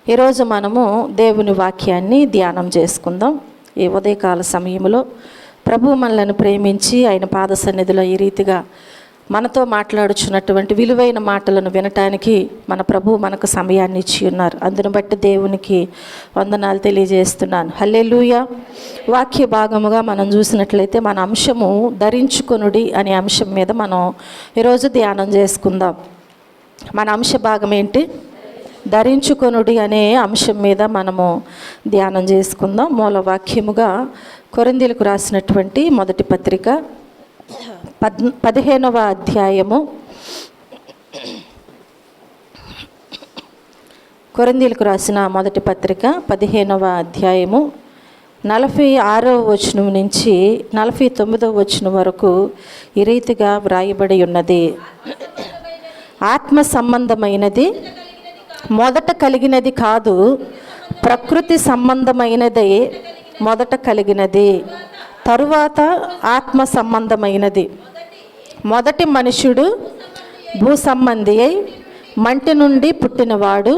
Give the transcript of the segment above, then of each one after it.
ఈరోజు మనము దేవుని వాక్యాన్ని ధ్యానం చేసుకుందాం. ఈ ఉదయకాల సమయంలో ప్రభు మనలను ప్రేమించి ఆయన పాద సన్నిధిలో ఈ రీతిగా మనతో మాట్లాడుచున్నటువంటి విలువైన మాటలను వినటానికి మన ప్రభు మనకు సమయాన్ని ఇచ్చి ఉన్నారు. అందును బట్టి దేవునికి వందనాలు తెలియజేస్తున్నాను. హల్లెలూయా. వాక్య భాగముగా మనం చూసినట్లయితే మన అంశము ధరించుకొనుడి అనే అంశం మీద మనం ఈరోజు ధ్యానం చేసుకుందాం. మన అంశ భాగం ఏంటి? ధరించుకొనుడి అనే అంశం మీద మనము ధ్యానం చేసుకుందాం. మూల వాక్యముగా కొరింథీయులకు రాసినటువంటి మొదటి పత్రిక 15వ అధ్యాయము, కొరింథీయులకు రాసిన మొదటి పత్రిక 15వ అధ్యాయము 46వ వచనం నుంచి 49వ వచనం వరకు ఈ రీతిగా వ్రాయబడి ఉన్నది. ఆత్మ సంబంధమైనది మొదట కలిగినది కాదు, ప్రకృతి సంబంధమైనదే మొదట కలిగినది, తరువాత ఆత్మ సంబంధమైనది. మొదటి మనుష్యుడు భూ సంబంధి అయి మంటి నుండి పుట్టినవాడు,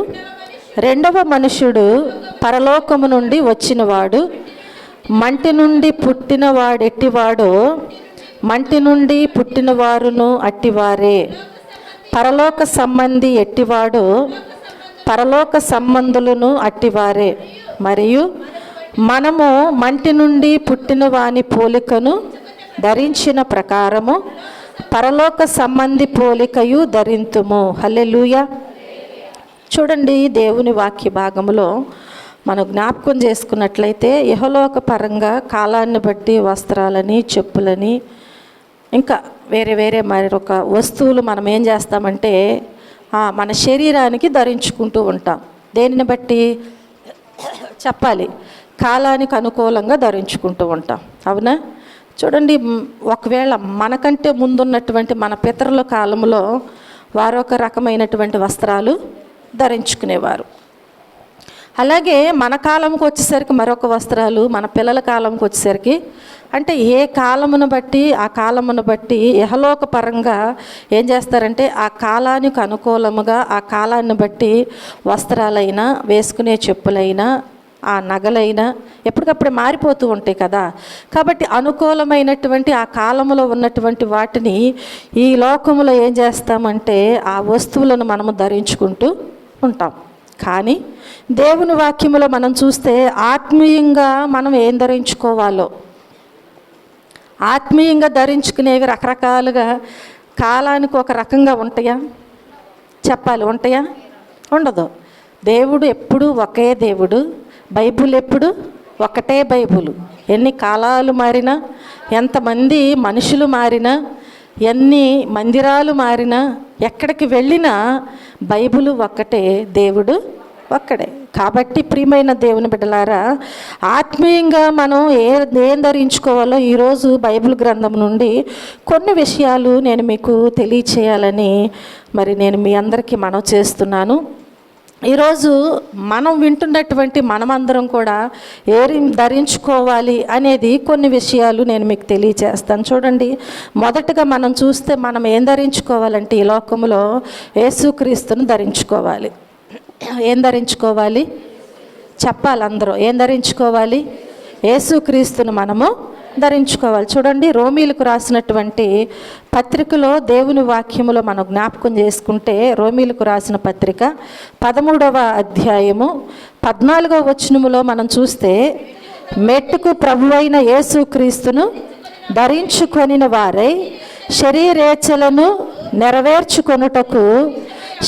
రెండవ మనుష్యుడు పరలోకము నుండి వచ్చినవాడు. మంటి నుండి పుట్టినవాడెట్టివాడో మంటి నుండి పుట్టినవారును అట్టివారే. పరలోక సంబంధి ఎట్టివాడో పరలోక సంబంధులను అట్టివారే. మరియు మనము మంటి నుండి పుట్టిన వాని పోలికను ధరించిన ప్రకారము పరలోక సంబంధి పోలికయు ధరింతుము. హల్లెలూయా. చూడండి, దేవుని వాక్య భాగంలో మనం జ్ఞాపకం చేసుకున్నట్లయితే ఇహలోక పరంగా కాలాన్ని బట్టి వస్త్రాలని, చెప్పులని, ఇంకా వేరే వేరే మరొక వస్తువులు మనం ఏం చేస్తామంటే మన శరీరానికి ధరించుకుంటూ ఉంటాం. దేనిని బట్టి చెప్పాలి? కాలానికి అనుకూలంగా ధరించుకుంటూ ఉంటాం. అవునా? చూడండి, ఒకవేళ మనకంటే ముందున్నటువంటి మన పితరుల కాలంలో వారు ఒక రకమైనటువంటి వస్త్రాలు ధరించుకునేవారు. అలాగే మన కాలంకి వచ్చేసరికి మరొక వస్త్రాలు, మన పిల్లల కాలంకి వచ్చేసరికి, అంటే ఏ కాలమును బట్టి ఆ కాలమును బట్టి ఇహలోక పరంగా ఏం చేస్తారంటే ఆ కాలానికి అనుకూలముగా ఆ కాలాన్ని బట్టి వస్త్రాలైనా, వేసుకునే చెప్పులైనా, ఆ నగలైనా ఎప్పటికప్పుడు మారిపోతూ ఉంటాయి కదా. కాబట్టి అనుకూలమైనటువంటి ఆ కాలంలో ఉన్నటువంటి వాటిని ఈ లోకములో ఏం చేస్తామంటే ఆ వస్తువులను మనము ధరించుకుంటూ ఉంటాం. కానీ దేవుని వాక్యములో మనం చూస్తే ఆత్మీయంగా మనం ఏం ధరించుకోవాలో, ఆత్మీయంగా ధరించుకునేవి రకరకాలుగా కాలానికి ఒక రకంగా ఉంటాయా? చెప్పాలి, ఉంటాయా? ఉండదు. దేవుడు ఎప్పుడు ఒకే దేవుడు, బైబుల్ ఎప్పుడు ఒకటే బైబుల్. ఎన్ని కాలాలు మారినా, ఎంతమంది మనుషులు మారినా, ఎన్ని మందిరాలు మారినా, ఎక్కడికి వెళ్ళినా బైబుల్ ఒక్కటే, దేవుడు ఒక్కడే. కాబట్టి ప్రియమైన దేవుని బిడ్డలారా, ఆత్మీయంగా మనం ఏం ధరించుకోవాలో ఈరోజు బైబిల్ గ్రంథం నుండి కొన్ని విషయాలు నేను మీకు తెలియచేయాలని నేను మీ అందరికీ మనవి చేస్తున్నాను. ఈరోజు మనం వింటున్నటువంటి మనమందరం కూడా ఏం ధరించుకోవాలి అనేది కొన్ని విషయాలు నేను మీకు తెలియచేస్తాను. చూడండి, మొదటగా మనం చూస్తే మనం ఏం ధరించుకోవాలంటే ఈ లోకంలో యేసుక్రీస్తును ధరించుకోవాలి. ఏం ధరించుకోవాలి? చెప్పాలి అందరూ. ఏం ధరించుకోవాలి? యేసుక్రీస్తును మనము ధరించుకోవాలి. చూడండి, రోమీలకు రాసినటువంటి పత్రికలో దేవుని వాక్యములో మనం జ్ఞాపకం చేసుకుంటే, రోమీలకు రాసిన పత్రిక 13వ అధ్యాయము 14వ వచనములో మనం చూస్తే, మెట్టుకు ప్రభువైన యేసుక్రీస్తును ధరించుకొనిన వారై శరీరేచ్ఛలను నెరవేర్చుకొనుటకు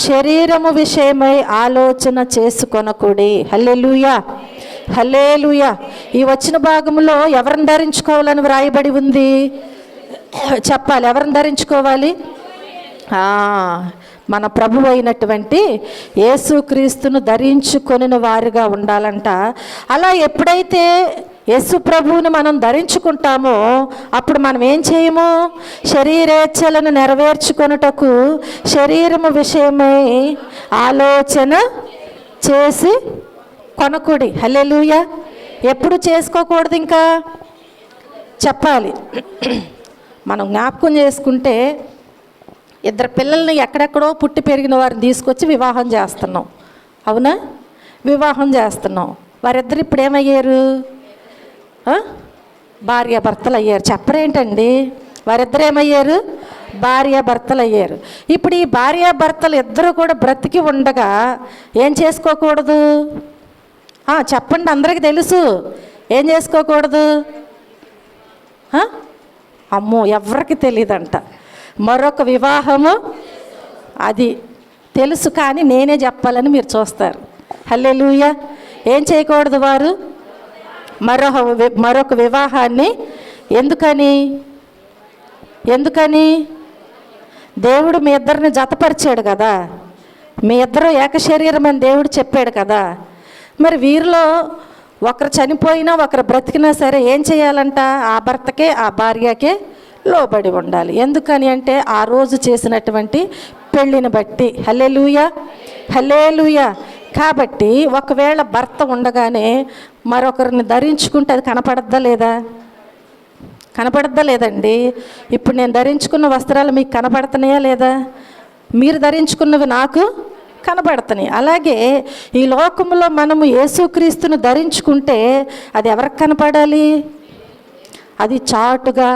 శరీరము విషయమై ఆలోచన చేసుకొనకుడి. హల్లెలూయా, హల్లెలూయా. ఈ వచ్చిన భాగంలో ఎవరిని ధరించుకోవాలని వ్రాయబడి ఉంది? చెప్పాలి, ఎవరిని ధరించుకోవాలి? మన ప్రభువు అయినటువంటి యేసుక్రీస్తును ధరించుకొనిన వారిగా ఉండాలంట. అలా ఎప్పుడైతే యేసు ప్రభువుని మనం ధరించుకుంటామో అప్పుడు మనం ఏం చేయము? శరీరేచ్ఛలను నెరవేర్చుకొనుటకు శరీరము విషయమై ఆలోచన చేసి కొనకుడి. హల్లెలూయా. ఎప్పుడు చేసుకోకూడదు? ఇంకా చెప్పాలి. మనం జ్ఞాపకం చేసుకుంటే ఇద్దరు పిల్లల్ని ఎక్కడెక్కడో పుట్టి పెరిగిన వారిని తీసుకొచ్చి వివాహం చేస్తున్నాం. అవునా? వివాహం చేస్తున్నాం. వారిద్దరు ఇప్పుడు ఏమయ్యారు? భార్యాభర్తలు అయ్యారు. చెప్పరేంటండి? వారిద్దరు ఏమయ్యారు? భార్యాభర్తలు అయ్యారు. ఇప్పుడు ఈ భార్యాభర్తలు ఇద్దరు కూడా బ్రతికి ఉండగా ఏం చేసుకోకూడదు? చెప్పండి, అందరికీ తెలుసు. ఏం చేసుకోకూడదు? అమ్మో, ఎవరికి తెలియదంట. మరొక వివాహము, అది తెలుసు కానీ నేనే చెప్పాలని మీరు చూస్తారు. హల్లెలూయా. ఏం చేయకూడదు వారు? మరొక వివాహాన్ని. ఎందుకని? దేవుడు మీ ఇద్దరిని జతపరిచాడు కదా, మీ ఇద్దరు ఏక శరీరం అని దేవుడు చెప్పాడు కదా. మరి వీరిలో ఒకరు చనిపోయినా ఒకరు బ్రతికినా సరే ఏం చేయాలంట? ఆ భర్తకే ఆ భార్యకే లోబడి ఉండాలి. ఎందుకని అంటే ఆ రోజు చేసినటువంటి పెళ్ళిని బట్టి. హల్లెలూయా, హల్లెలూయా. కాబట్టి ఒకవేళ భర్త ఉండగానే మరొకరిని ధరించుకుంటే అది కనపడద్దా లేదా? కనపడద్దా లేదండి? ఇప్పుడు నేను ధరించుకున్న వస్త్రాలు మీకు కనపడుతున్నాయా లేదా? మీరు ధరించుకున్నవి నాకు కనబడుతున్నాయి. అలాగే ఈ లోకంలో మనము యేసుక్రీస్తును ధరించుకుంటే అది ఎవరికి కనపడాలి? అది చాటుగా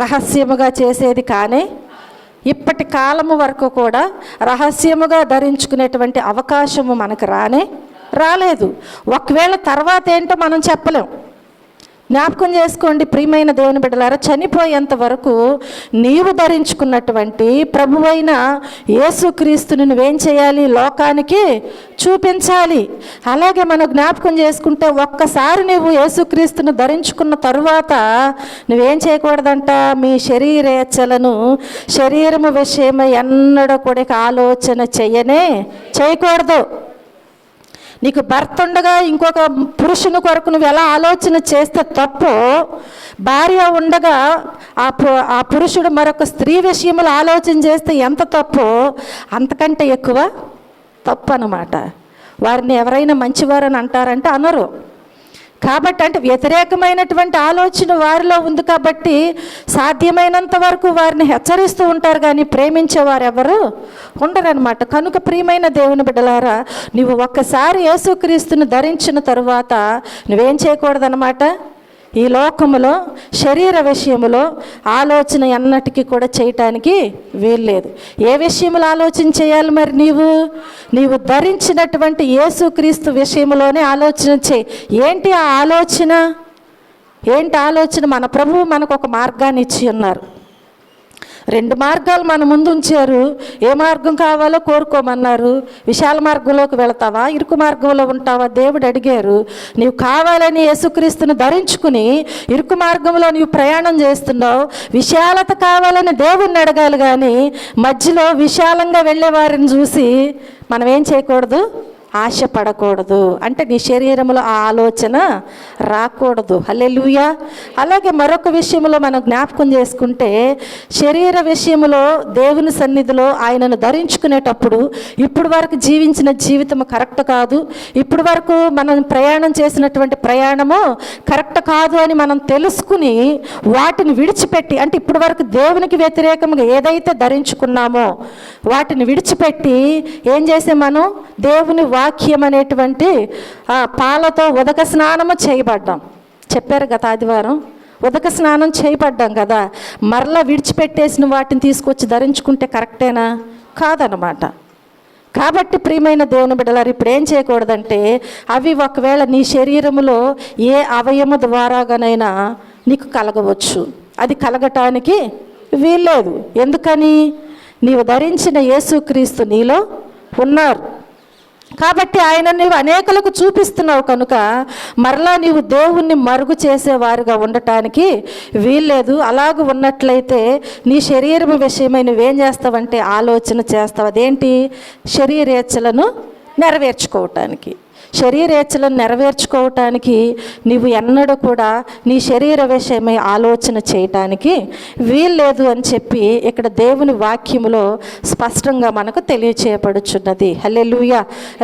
రహస్యముగా చేసేది కానీ ఇప్పటి కాలము వరకు కూడా రహస్యముగా ధరించుకునేటువంటి అవకాశము మనకు రాలేదు. ఒకవేళ తర్వాత ఏంటో మనం చెప్పలేం. జ్ఞాపకం చేసుకోండి ప్రియమైన దేవుని బిడ్డలారా, చనిపోయేంత వరకు నీవు ధరించుకున్నటువంటి ప్రభువైన యేసుక్రీస్తుని నువ్వేం చేయాలి? లోకానికి చూపించాలి. అలాగే మనం జ్ఞాపకం చేసుకుంటే ఒక్కసారి నువ్వు యేసుక్రీస్తుని ధరించుకున్న తరువాత నువ్వేం చేయకూడదంట? మీ శరీరేచ్ఛలను, శరీరము విషయమై ఎన్నడూ కూడా ఆలోచన చేయకూడదు. నీకు భర్త ఉండగా ఇంకొక పురుషుని కొరకు నువ్వు ఎలా ఆలోచన చేస్తే తప్పు, భార్య ఉండగా ఆ పురుషుడు మరొక స్త్రీ విషయంలో ఆలోచన చేస్తే ఎంత తప్పు, అంతకంటే ఎక్కువ తప్పు అన్నమాట. వారిని ఎవరైనా మంచివారని అంటారంటే అనరు. కాబట్టి అంటే వ్యతిరేకమైనటువంటి ఆలోచన వారిలో ఉంది కాబట్టి సాధ్యమైనంత వరకు వారిని హెచ్చరిస్తూ ఉంటారు కానీ ప్రేమించేవారు ఎవరు ఉండరనమాట. కనుక ప్రియమైన దేవుని బిడ్డలారా, నువ్వు ఒక్కసారి యేసుక్రీస్తుని ధరించిన తరువాత నువ్వేం చేయకూడదనమాట? ఈ లోకములో శరీర విషయములో ఆలోచన ఎన్నటికీ కూడా చేయటానికి వీల్లేదు. ఏ విషయములో ఆలోచన చేయాలి? మరి నీవు ధరించినటువంటి యేసుక్రీస్తు విషయంలోనే ఆలోచన చేయి. ఏంటి ఆ ఆలోచన? మన ప్రభువు మనకు ఒక మార్గాన్ని ఇచ్చి ఉన్నారు. 2 మార్గాలు మన ముందు ఉంచారు. ఏ మార్గం కావాలో కోరుకోమన్నారు. విశాల మార్గంలోకి వెళతావా, ఇరుకు మార్గంలో ఉంటావా? దేవుడు అడిగారు. నీవు కావాలని యేసుక్రీస్తుని ధరించుకుని ఇరుకు మార్గంలో నీవు ప్రయాణం చేస్తున్నావు. విశాలత కావాలని దేవుణ్ణి అడగాలి కానీ మధ్యలో విశాలంగా వెళ్ళే వారిని చూసి మనం ఏం చేయకూడదు? ఆశపడకూడదు. అంటే నీ శరీరంలో ఆ ఆలోచన రాకూడదు. హల్లెలూయా. అలాగే మరొక విషయంలో మనం జ్ఞాపకం చేసుకుంటే, శరీర విషయంలో దేవుని సన్నిధిలో ఆయనను ధరించుకునేటప్పుడు ఇప్పుడు వరకు జీవించిన జీవితం కరెక్ట్ కాదు, ఇప్పుడు వరకు మనం ప్రయాణం చేసినటువంటి ప్రయాణము కరెక్ట్ కాదు అని మనం తెలుసుకుని వాటిని విడిచిపెట్టి, అంటే ఇప్పుడు వరకు దేవునికి వ్యతిరేకంగా ఏదైతే ధరించుకున్నామో వాటిని విడిచిపెట్టి ఏం చేసే మనం దేవుని వాక్యం అనేటువంటి పాలతో ఉదక స్నానము చేయబడ్డాం. చెప్పారు గత ఆదివారం, ఉదక స్నానం చేయబడ్డాం కదా. మరలా విడిచిపెట్టేసిన వాటిని తీసుకొచ్చి ధరించుకుంటే కరెక్టేనా? కాదనమాట. కాబట్టి ప్రియమైన దేవుని బిడ్డలారు, ఇప్పుడు ఏం చేయకూడదంటే అవి ఒకవేళ నీ శరీరములో ఏ అవయము ద్వారాగానైనా నీకు కలగవచ్చు. అది కలగటానికి వీల్లేదు. ఎందుకని? నీవు ధరించిన యేసుక్రీస్తు నీలో ఉన్నారు కాబట్టి ఆయన నీవు అనేకులకు చూపిస్తున్నావు కనుక మరలా నీవు దేవుణ్ణి మరుగు చేసేవారుగా ఉండటానికి వీల్లేదు. అలాగ ఉన్నట్లయితే నీ శరీరం విషయమై నువ్వేం చేస్తావంటే ఆలోచన చేస్తావు. అదేంటి? శరీరేచ్ఛలను నెరవేర్చుకోవటానికి. శరీరేచ్ఛలను నెరవేర్చుకోవటానికి నీవు ఎన్నడూ కూడా నీ శరీర విషయమై ఆలోచన చేయటానికి వీల్లేదు అని చెప్పి ఇక్కడ దేవుని వాక్యములో స్పష్టంగా మనకు తెలియచేయబడుచున్నది. హల్లెలూయా.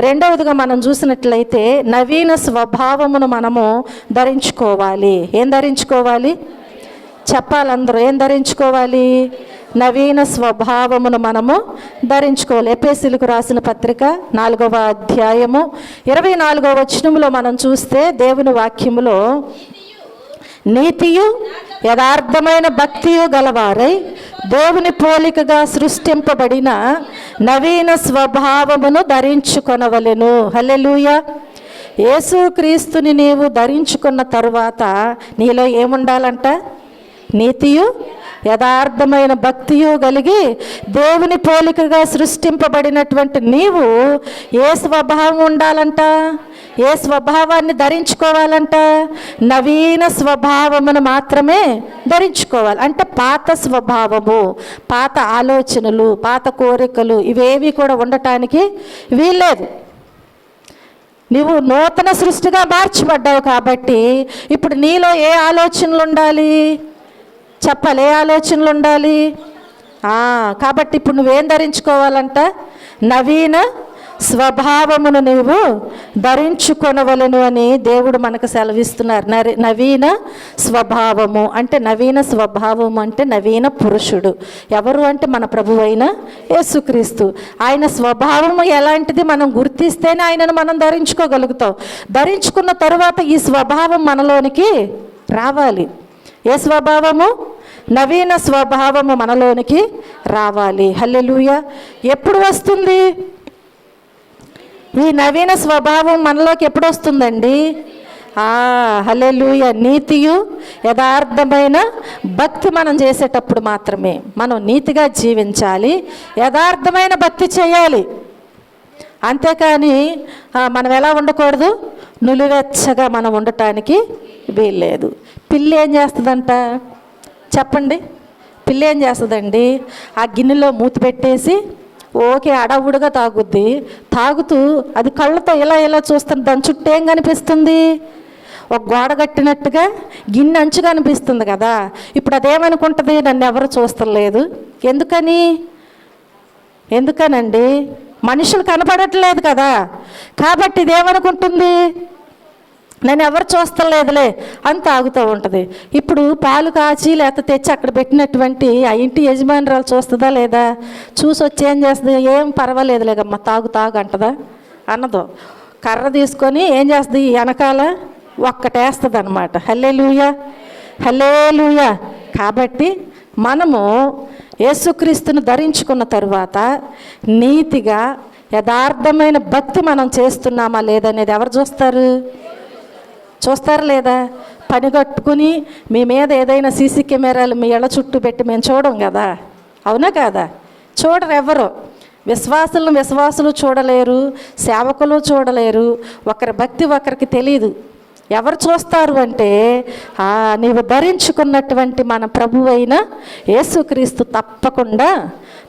రెండవదిగా మనం చూసినట్లయితే నవీన స్వభావమును మనము ధరించుకోవాలి. ఏం ధరించుకోవాలి? చెప్పాలందరూ ఏం ధరించుకోవాలి? నవీన స్వభావమును మనము ధరించుకోవాలి. ఎఫెసీయులకు రాసిన పత్రిక 4వ అధ్యాయము 24వ వచనములో మనం చూస్తే దేవుని వాక్యములో, నీతియు యథార్థమైన భక్తియు గలవారై దేవుని పోలికగా సృష్టింపబడిన నవీన స్వభావమును ధరించుకొనవలెను. హల్లెలూయా. యేసుక్రీస్తుని నీవు ధరించుకున్న తరువాత నీలో ఏముండాలంట? నీతియు యథార్థమైన భక్తియు కలిగి దేవుని పోలికగా సృష్టింపబడినటువంటి నీవు ఏ స్వభావం ఉండాలంట? ఏ స్వభావాన్ని ధరించుకోవాలంట? నవీన స్వభావమును మాత్రమే ధరించుకోవాలి. అంటే పాత స్వభావము, పాత ఆలోచనలు, పాత కోరికలు ఇవేవి కూడా ఉండటానికి వీల్లేదు. నువ్వు నూతన సృష్టిగా మార్చబడ్డావు కాబట్టి ఇప్పుడు నీలో ఏ ఆలోచనలు ఉండాలి? చెప్పాలి, ఏ ఆలోచనలు ఉండాలి? కాబట్టి ఇప్పుడు నువ్వేం ధరించుకోవాలంట? నవీన స్వభావమును నీవు ధరించుకొనవలెను అని దేవుడు మనకు సెలవిస్తున్నారు. నవీన స్వభావము అంటే, నవీన స్వభావము అంటే నవీన పురుషుడు. ఎవరు అంటే మన ప్రభువైన యేసుక్రీస్తు. ఆయన స్వభావము ఎలాంటిది మనం గుర్తిస్తేనే ఆయనను మనం ధరించుకోగలుగుతాం. ధరించుకున్న తరువాత ఈ స్వభావం మనలోనికి రావాలి. ఏ స్వభావము? నవీన స్వభావము మనలోనికి రావాలి. హల్లెలూయా. ఎప్పుడు వస్తుంది ఈ నవీన స్వభావం మనలోకి? ఎప్పుడు వస్తుందండి? హల్లెలూయా. నీతియు యథార్థమైన భక్తి మనం చేసేటప్పుడు మాత్రమే. మనం నీతిగా జీవించాలి, యథార్థమైన భక్తి చేయాలి. అంతేకాని మనం ఎలా ఉండకూడదు? నులివెచ్చగా మనం ఉండటానికి వీల్లేదు. పిల్లి ఏం చేస్తుందంట? చెప్పండి. పిల్లి ఏం చేస్తుందండి? ఆ గిన్నెలో మూతి పెట్టేసి ఓకే అడవుడుగా తాగుద్ది. తాగుతూ అది కళ్ళతో ఇలా ఇలా చూస్తుంది. దాని చుట్టూ ఏం కనిపిస్తుంది? ఒక గోడ కట్టినట్టుగా గిన్నె అంచు కనిపిస్తుంది కదా. ఇప్పుడు అదేమనుకుంటుంది? నన్ను ఎవరు చూస్తలేదు. ఎందుకనండి? మనుషులు కనపడట్లేదు కదా. కాబట్టి ఇదేమనుకుంటుంది? నేను ఎవరు చూస్తలేదులే అని తాగుతూ ఉంటుంది. ఇప్పుడు పాలు కాచి లేకపోతే తెచ్చి అక్కడ పెట్టినటువంటి ఆ ఇంటి యజమానురాలు చూస్తుందా లేదా? చూసి వచ్చి ఏం చేస్తుంది? ఏం పర్వాలేదులేగమ్మ తాగు అంటదా? అన్నదో. కర్ర తీసుకొని ఏం చేస్తుంది? వెనకాల ఒక్కటేస్తుంది అనమాట. హల్లెలూయా, హల్లెలూయా. కాబట్టి మనము యేసుక్రీస్తును ధరించుకున్న తరువాత నీతిగా యథార్థమైన భక్తి మనం చేస్తున్నామా లేదనేది ఎవరు చూస్తారు లేదా? పని కట్టుకుని మీ మీద ఏదైనా సీసీ కెమెరాలు మీ ఇళ్ళ చుట్టూ పెట్టి మేము చూడం కదా. అవునా కాదా? చూడరు ఎవరు. విశ్వాసులు చూడలేరు, సేవకులు చూడలేరు. ఒకరి భక్తి ఒకరికి తెలియదు. ఎవరు చూస్తారు అంటే నీవు ధరించుకున్నటువంటి మన ప్రభువైన యేసుక్రీస్తు తప్పకుండా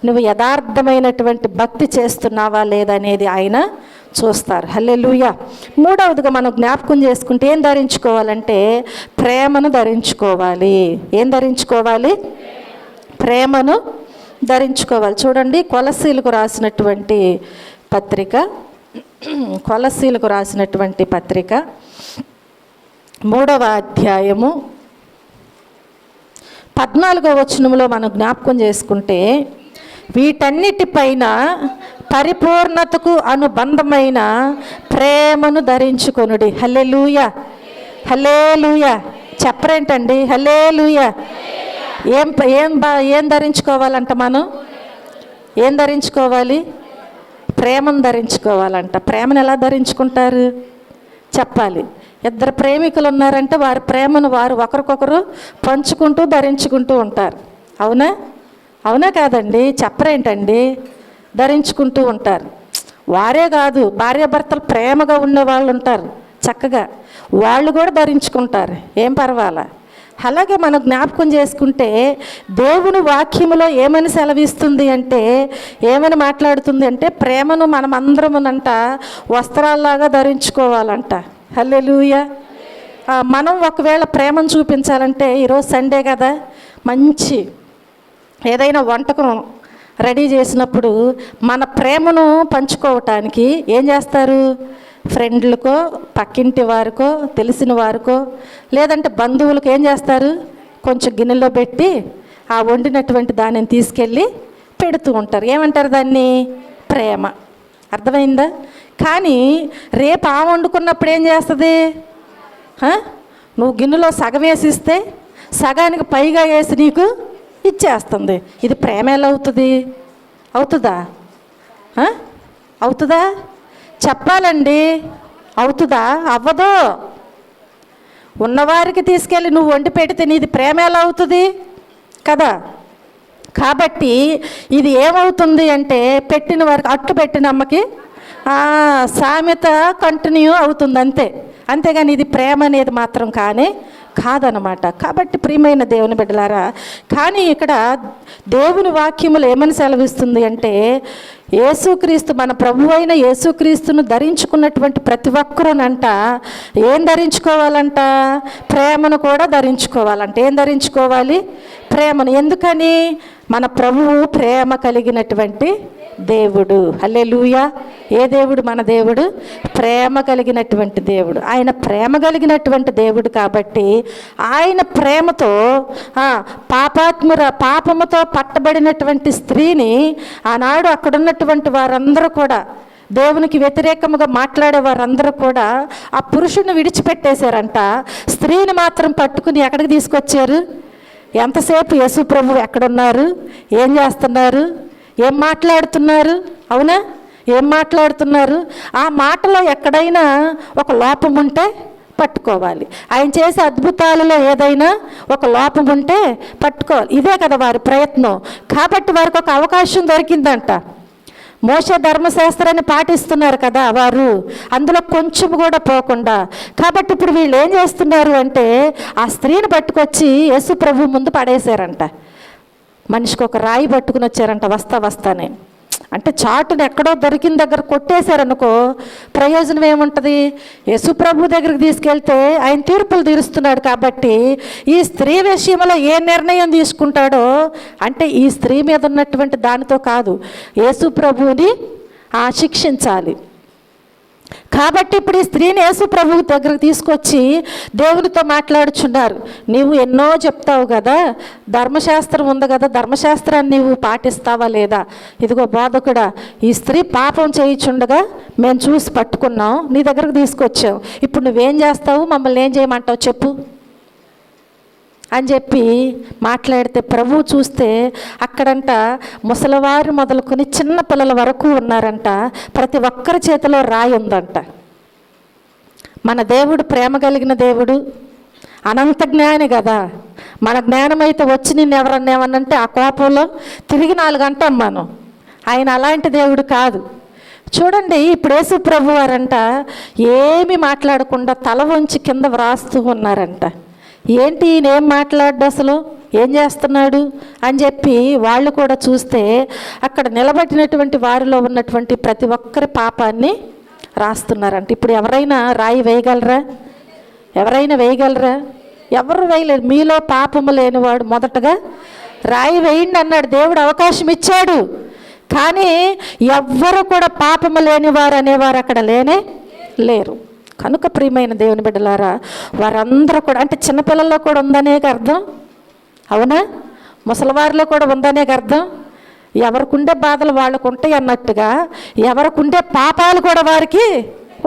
నువ్వు యథార్థమైనటువంటి భక్తి చేస్తున్నావా లేదనేది ఆయన చూస్తారు. హల్లెలూయా. మూడవదిగా మనం జ్ఞాపకం చేసుకుంటే ఏం ధరించుకోవాలంటే ప్రేమను ధరించుకోవాలి. ఏం ధరించుకోవాలి? ప్రేమను ధరించుకోవాలి. చూడండి, కొలస్సీలకు రాసినటువంటి పత్రిక 3వ అధ్యాయము 14వ వచనంలో మనం జ్ఞాపకం చేసుకుంటే, వీటన్నిటిపైన పరిపూర్ణతకు అనుబంధమైన ప్రేమను ధరించుకొనుడి. హల్లెలూయా, హల్లెలూయా. చెప్పరేంటండి? హల్లెలూయా. ఏం ధరించుకోవాలంట? మనం ఏం ధరించుకోవాలి? ప్రేమను ధరించుకోవాలంట. ప్రేమను ఎలా ధరించుకుంటారు చెప్పాలి. ఇద్దరు ప్రేమికులు ఉన్నారంటే వారి ప్రేమను వారు ఒకరికొకరు పంచుకుంటూ ధరించుకుంటూ ఉంటారు. అవునా కాదండి? చెప్పరేంటండి? ధరించుకుంటూ ఉంటారు. వారే కాదు, భార్యాభర్తలు ప్రేమగా ఉండే వాళ్ళు ఉంటారు, చక్కగా వాళ్ళు కూడా ధరించుకుంటారు, ఏం పర్వాలా. అలాగే మనం జ్ఞాపకం చేసుకుంటే దేవుని వాక్యములో ఏమని సెలవిస్తుంది అంటే, ఏమని మాట్లాడుతుంది అంటే, ప్రేమను మనం అందరమునంట వస్త్రాల్లాగా ధరించుకోవాలంట. హల్లెలూయా. మనం ఒకవేళ ప్రేమను చూపించాలంటే, ఈరోజు సండే కదా, మంచి ఏదైనా వంటకం రెడీ చేసినప్పుడు మన ప్రేమను పంచుకోవటానికి ఏం చేస్తారు? ఫ్రెండ్లకో, పక్కింటి వారికో, తెలిసిన వారికో, లేదంటే బంధువులకు ఏం చేస్తారు? కొంచెం గిన్నెలో పెట్టి ఆ వండినటువంటి దానిని తీసుకెళ్ళి పెడుతూ ఉంటారు. ఏమంటారు దాన్ని? ప్రేమ. అర్థమైందా? కానీ రేపు ఆ వండుకున్నప్పుడు ఏం చేస్తుంది? నువ్వు గిన్నెలో సగం వేసిస్తే సగానికి పైగా వేసి నీకు ఇచ్చేస్తుంది. ఇది ప్రేమ ఎలా అవుతుంది? అవుతుందా? అవుతుందా? చెప్పాలండి. అవుతుందా? అవ్వదు. ఉన్నవారికి తీసుకెళ్ళి నువ్వు వండి పెడితే నీది ప్రేమ ఎలా అవుతుంది కదా? కాబట్టి ఇది ఏమవుతుంది అంటే పెట్టిన వారికి అట్టు పెట్టిన అమ్మకి సామెత కంటిన్యూ అవుతుంది అంతే. అంతేగాని ఇది ప్రేమ అనేది మాత్రం కాదనమాట. కాబట్టి ప్రియమైన దేవుని బిడ్డలారా, కానీ ఇక్కడ దేవుని వాక్యములు ఏమని సెలవిస్తుంది అంటే యేసుక్రీస్తు, మన ప్రభు అయిన యేసుక్రీస్తును ధరించుకున్నటువంటి ప్రతి ఒక్కరునంట ఏం ధరించుకోవాలంట? ప్రేమను కూడా ధరించుకోవాలంట. ఏం ధరించుకోవాలి? ప్రేమను. ఎందుకని? మన ప్రభువు ప్రేమ కలిగినటువంటి దేవుడు. హల్లెలూయా. ఏ దేవుడు? మన దేవుడు ప్రేమ కలిగినటువంటి దేవుడు. ఆయన ప్రేమ కలిగినటువంటి దేవుడు కాబట్టి ఆయన ప్రేమతో పాపముతో పట్టబడినటువంటి స్త్రీని ఆనాడు అక్కడున్నటువంటి వారందరూ కూడా, దేవునికి వ్యతిరేకముగా మాట్లాడే వారందరూ కూడా ఆ పురుషుడిని విడిచిపెట్టేశారంట. స్త్రీని మాత్రం పట్టుకుని ఎక్కడికి తీసుకొచ్చారు? ఎంతసేపు యేసు ప్రభు ఎక్కడున్నారు? ఏం చేస్తున్నారు? ఏం మాట్లాడుతున్నారు? అవునా? ఏం మాట్లాడుతున్నారు? ఆ మాటలో ఎక్కడైనా ఒక లోపం ఉంటే పట్టుకోవాలి. ఆయన చేసే అద్భుతాలలో ఏదైనా ఒక లోపం ఉంటే పట్టుకోవాలి. ఇదే కదా వారి ప్రయత్నం. కాబట్టి వారికి ఒక అవకాశం దొరికిందంట. మోషే ధర్మశాస్త్రాన్ని పాటిస్తున్నారు కదా వారు, అందులో కొంచెం కూడా పోకుండా. కాబట్టి ఇప్పుడు వీళ్ళు ఏం చేస్తున్నారు అంటే ఆ స్త్రీని పట్టుకొచ్చి యేసు ప్రభు ముందు పడేశారంట. మనిషికి ఒక రాయి పట్టుకుని వచ్చారంట వస్తానే. అంటే చాటును ఎక్కడో దొరికిన దగ్గర కొట్టేశారనుకో ప్రయోజనం ఏముంటుంది? యేసు ప్రభు దగ్గరికి తీసుకెళ్తే ఆయన తీర్పులు తీరుస్తున్నాడు. కాబట్టి ఈ స్త్రీ విషయంలో ఏ నిర్ణయం తీసుకుంటాడో అంటే ఈ స్త్రీ మీద ఉన్నటువంటి దానితో కాదు, యేసు ప్రభువుని శిక్షించాలి. కాబట్టి ఇప్పుడు ఈ స్త్రీని యేసు ప్రభువు దగ్గరకు తీసుకొచ్చి దేవునితో మాట్లాడుచున్నారు. నీవు ఎన్నో చెప్తావు కదా, ధర్మశాస్త్రం ఉంది కదా, ధర్మశాస్త్రాన్ని నీవు పాటిస్తావా లేదా? ఇదిగో బోధకుడా, ఈ స్త్రీ పాపం చేయించుండగా మేము చూసి పట్టుకున్నాం, నీ దగ్గరకు తీసుకొచ్చావు. ఇప్పుడు నువ్వేం చేస్తావు? మమ్మల్ని ఏం చేయమంటావు చెప్పు అని చెప్పి మాట్లాడితే ప్రభువు చూస్తే అక్కడంట ముసలివారు మొదలుకొని చిన్న పిల్లల వరకు ఉన్నారంట. ప్రతి ఒక్కరి చేతిలో రాయి ఉందంట. మన దేవుడు ప్రేమ కలిగిన దేవుడు, అనంత జ్ఞాని కదా. మన జ్ఞానం అయితే వచ్చి నిన్ను ఎవరన్నా ఏమన్నంటే ఆ కోపంలో తిరిగి 4 అంటాం మనం. ఆయన అలాంటి దేవుడు కాదు. చూడండి, ఇప్పుడు యేసు ప్రభు వారంట ఏమి మాట్లాడకుండా తల వంచి కింద వ్రాస్తూ ఉన్నారంట. ఏంటి ఈయనేం మాట్లాడు, అసలు ఏం చేస్తున్నాడు అని చెప్పి వాళ్ళు కూడా చూస్తే అక్కడ నిలబడినటువంటి వారిలో ఉన్నటువంటి ప్రతి ఒక్కరి పాపాన్ని రాస్తున్నారంట. ఇప్పుడు ఎవరైనా రాయి వేయగలరా? ఎవరైనా వేయగలరా? ఎవరు వేయలేరు. మీలో పాపము లేనివాడు మొదటగా రాయి వేయండి అన్నాడు. దేవుడు అవకాశం ఇచ్చాడు. కానీ ఎవ్వరు కూడా పాపము లేనివారు అనేవారు అక్కడ లేరు. కనుక ప్రియమైన దేవుని బిడ్డలారా, వారందరూ కూడా అంటే చిన్నపిల్లల్లో కూడా ఉందనే అర్థం, అవునా? ముసలివారిలో కూడా ఉందనే అర్థం. ఎవరికుండే బాధలు వాళ్ళకు ఉంటాయి అన్నట్టుగా ఎవరికుండే పాపాలు కూడా వారికి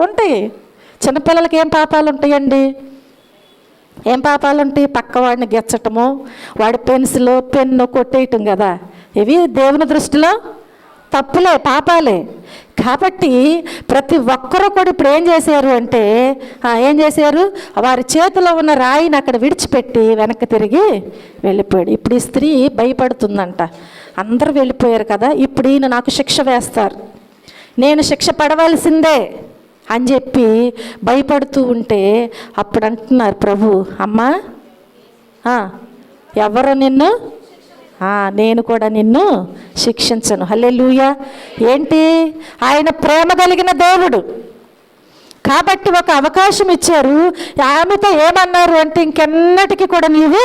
ఉంటాయి. చిన్నపిల్లలకి ఏం పాపాలు ఉంటాయండి? ఏం పాపాలు ఉంటాయి? పక్కవాడిని గెచ్చటము, వాడి పెన్సిల్ పెన్ను కొట్టేయటం కదా. ఇవి దేవుని దృష్టిలో తప్పులే, పాపాలే. కాబట్టి ప్రతి ఒక్కరూ కూడా ఇప్పుడు ఏం చేశారు అంటే ఏం చేశారు? వారి చేతిలో ఉన్న రాయిని అక్కడ విడిచిపెట్టి వెనక్కి తిరిగి వెళ్ళిపోయాడు. ఇప్పుడు ఈ స్త్రీ భయపడుతుందంట. అందరూ వెళ్ళిపోయారు కదా, ఇప్పుడు ఈయన నాకు శిక్ష వేస్తారు, నేను శిక్ష పడవలసిందే అని చెప్పి భయపడుతూ ఉంటే అప్పుడు అంటున్నారు ప్రభు, అమ్మా ఎవరు నిన్ను? నేను కూడా నిన్ను శిక్షించను. హల్లెలూయా. ఏంటి? ఆయన ప్రేమ కలిగిన దేవుడు కాబట్టి ఒక అవకాశం ఇచ్చారు. ఆమెతో ఏమన్నారు అంటే ఇంకెన్నటికీ కూడా నీవు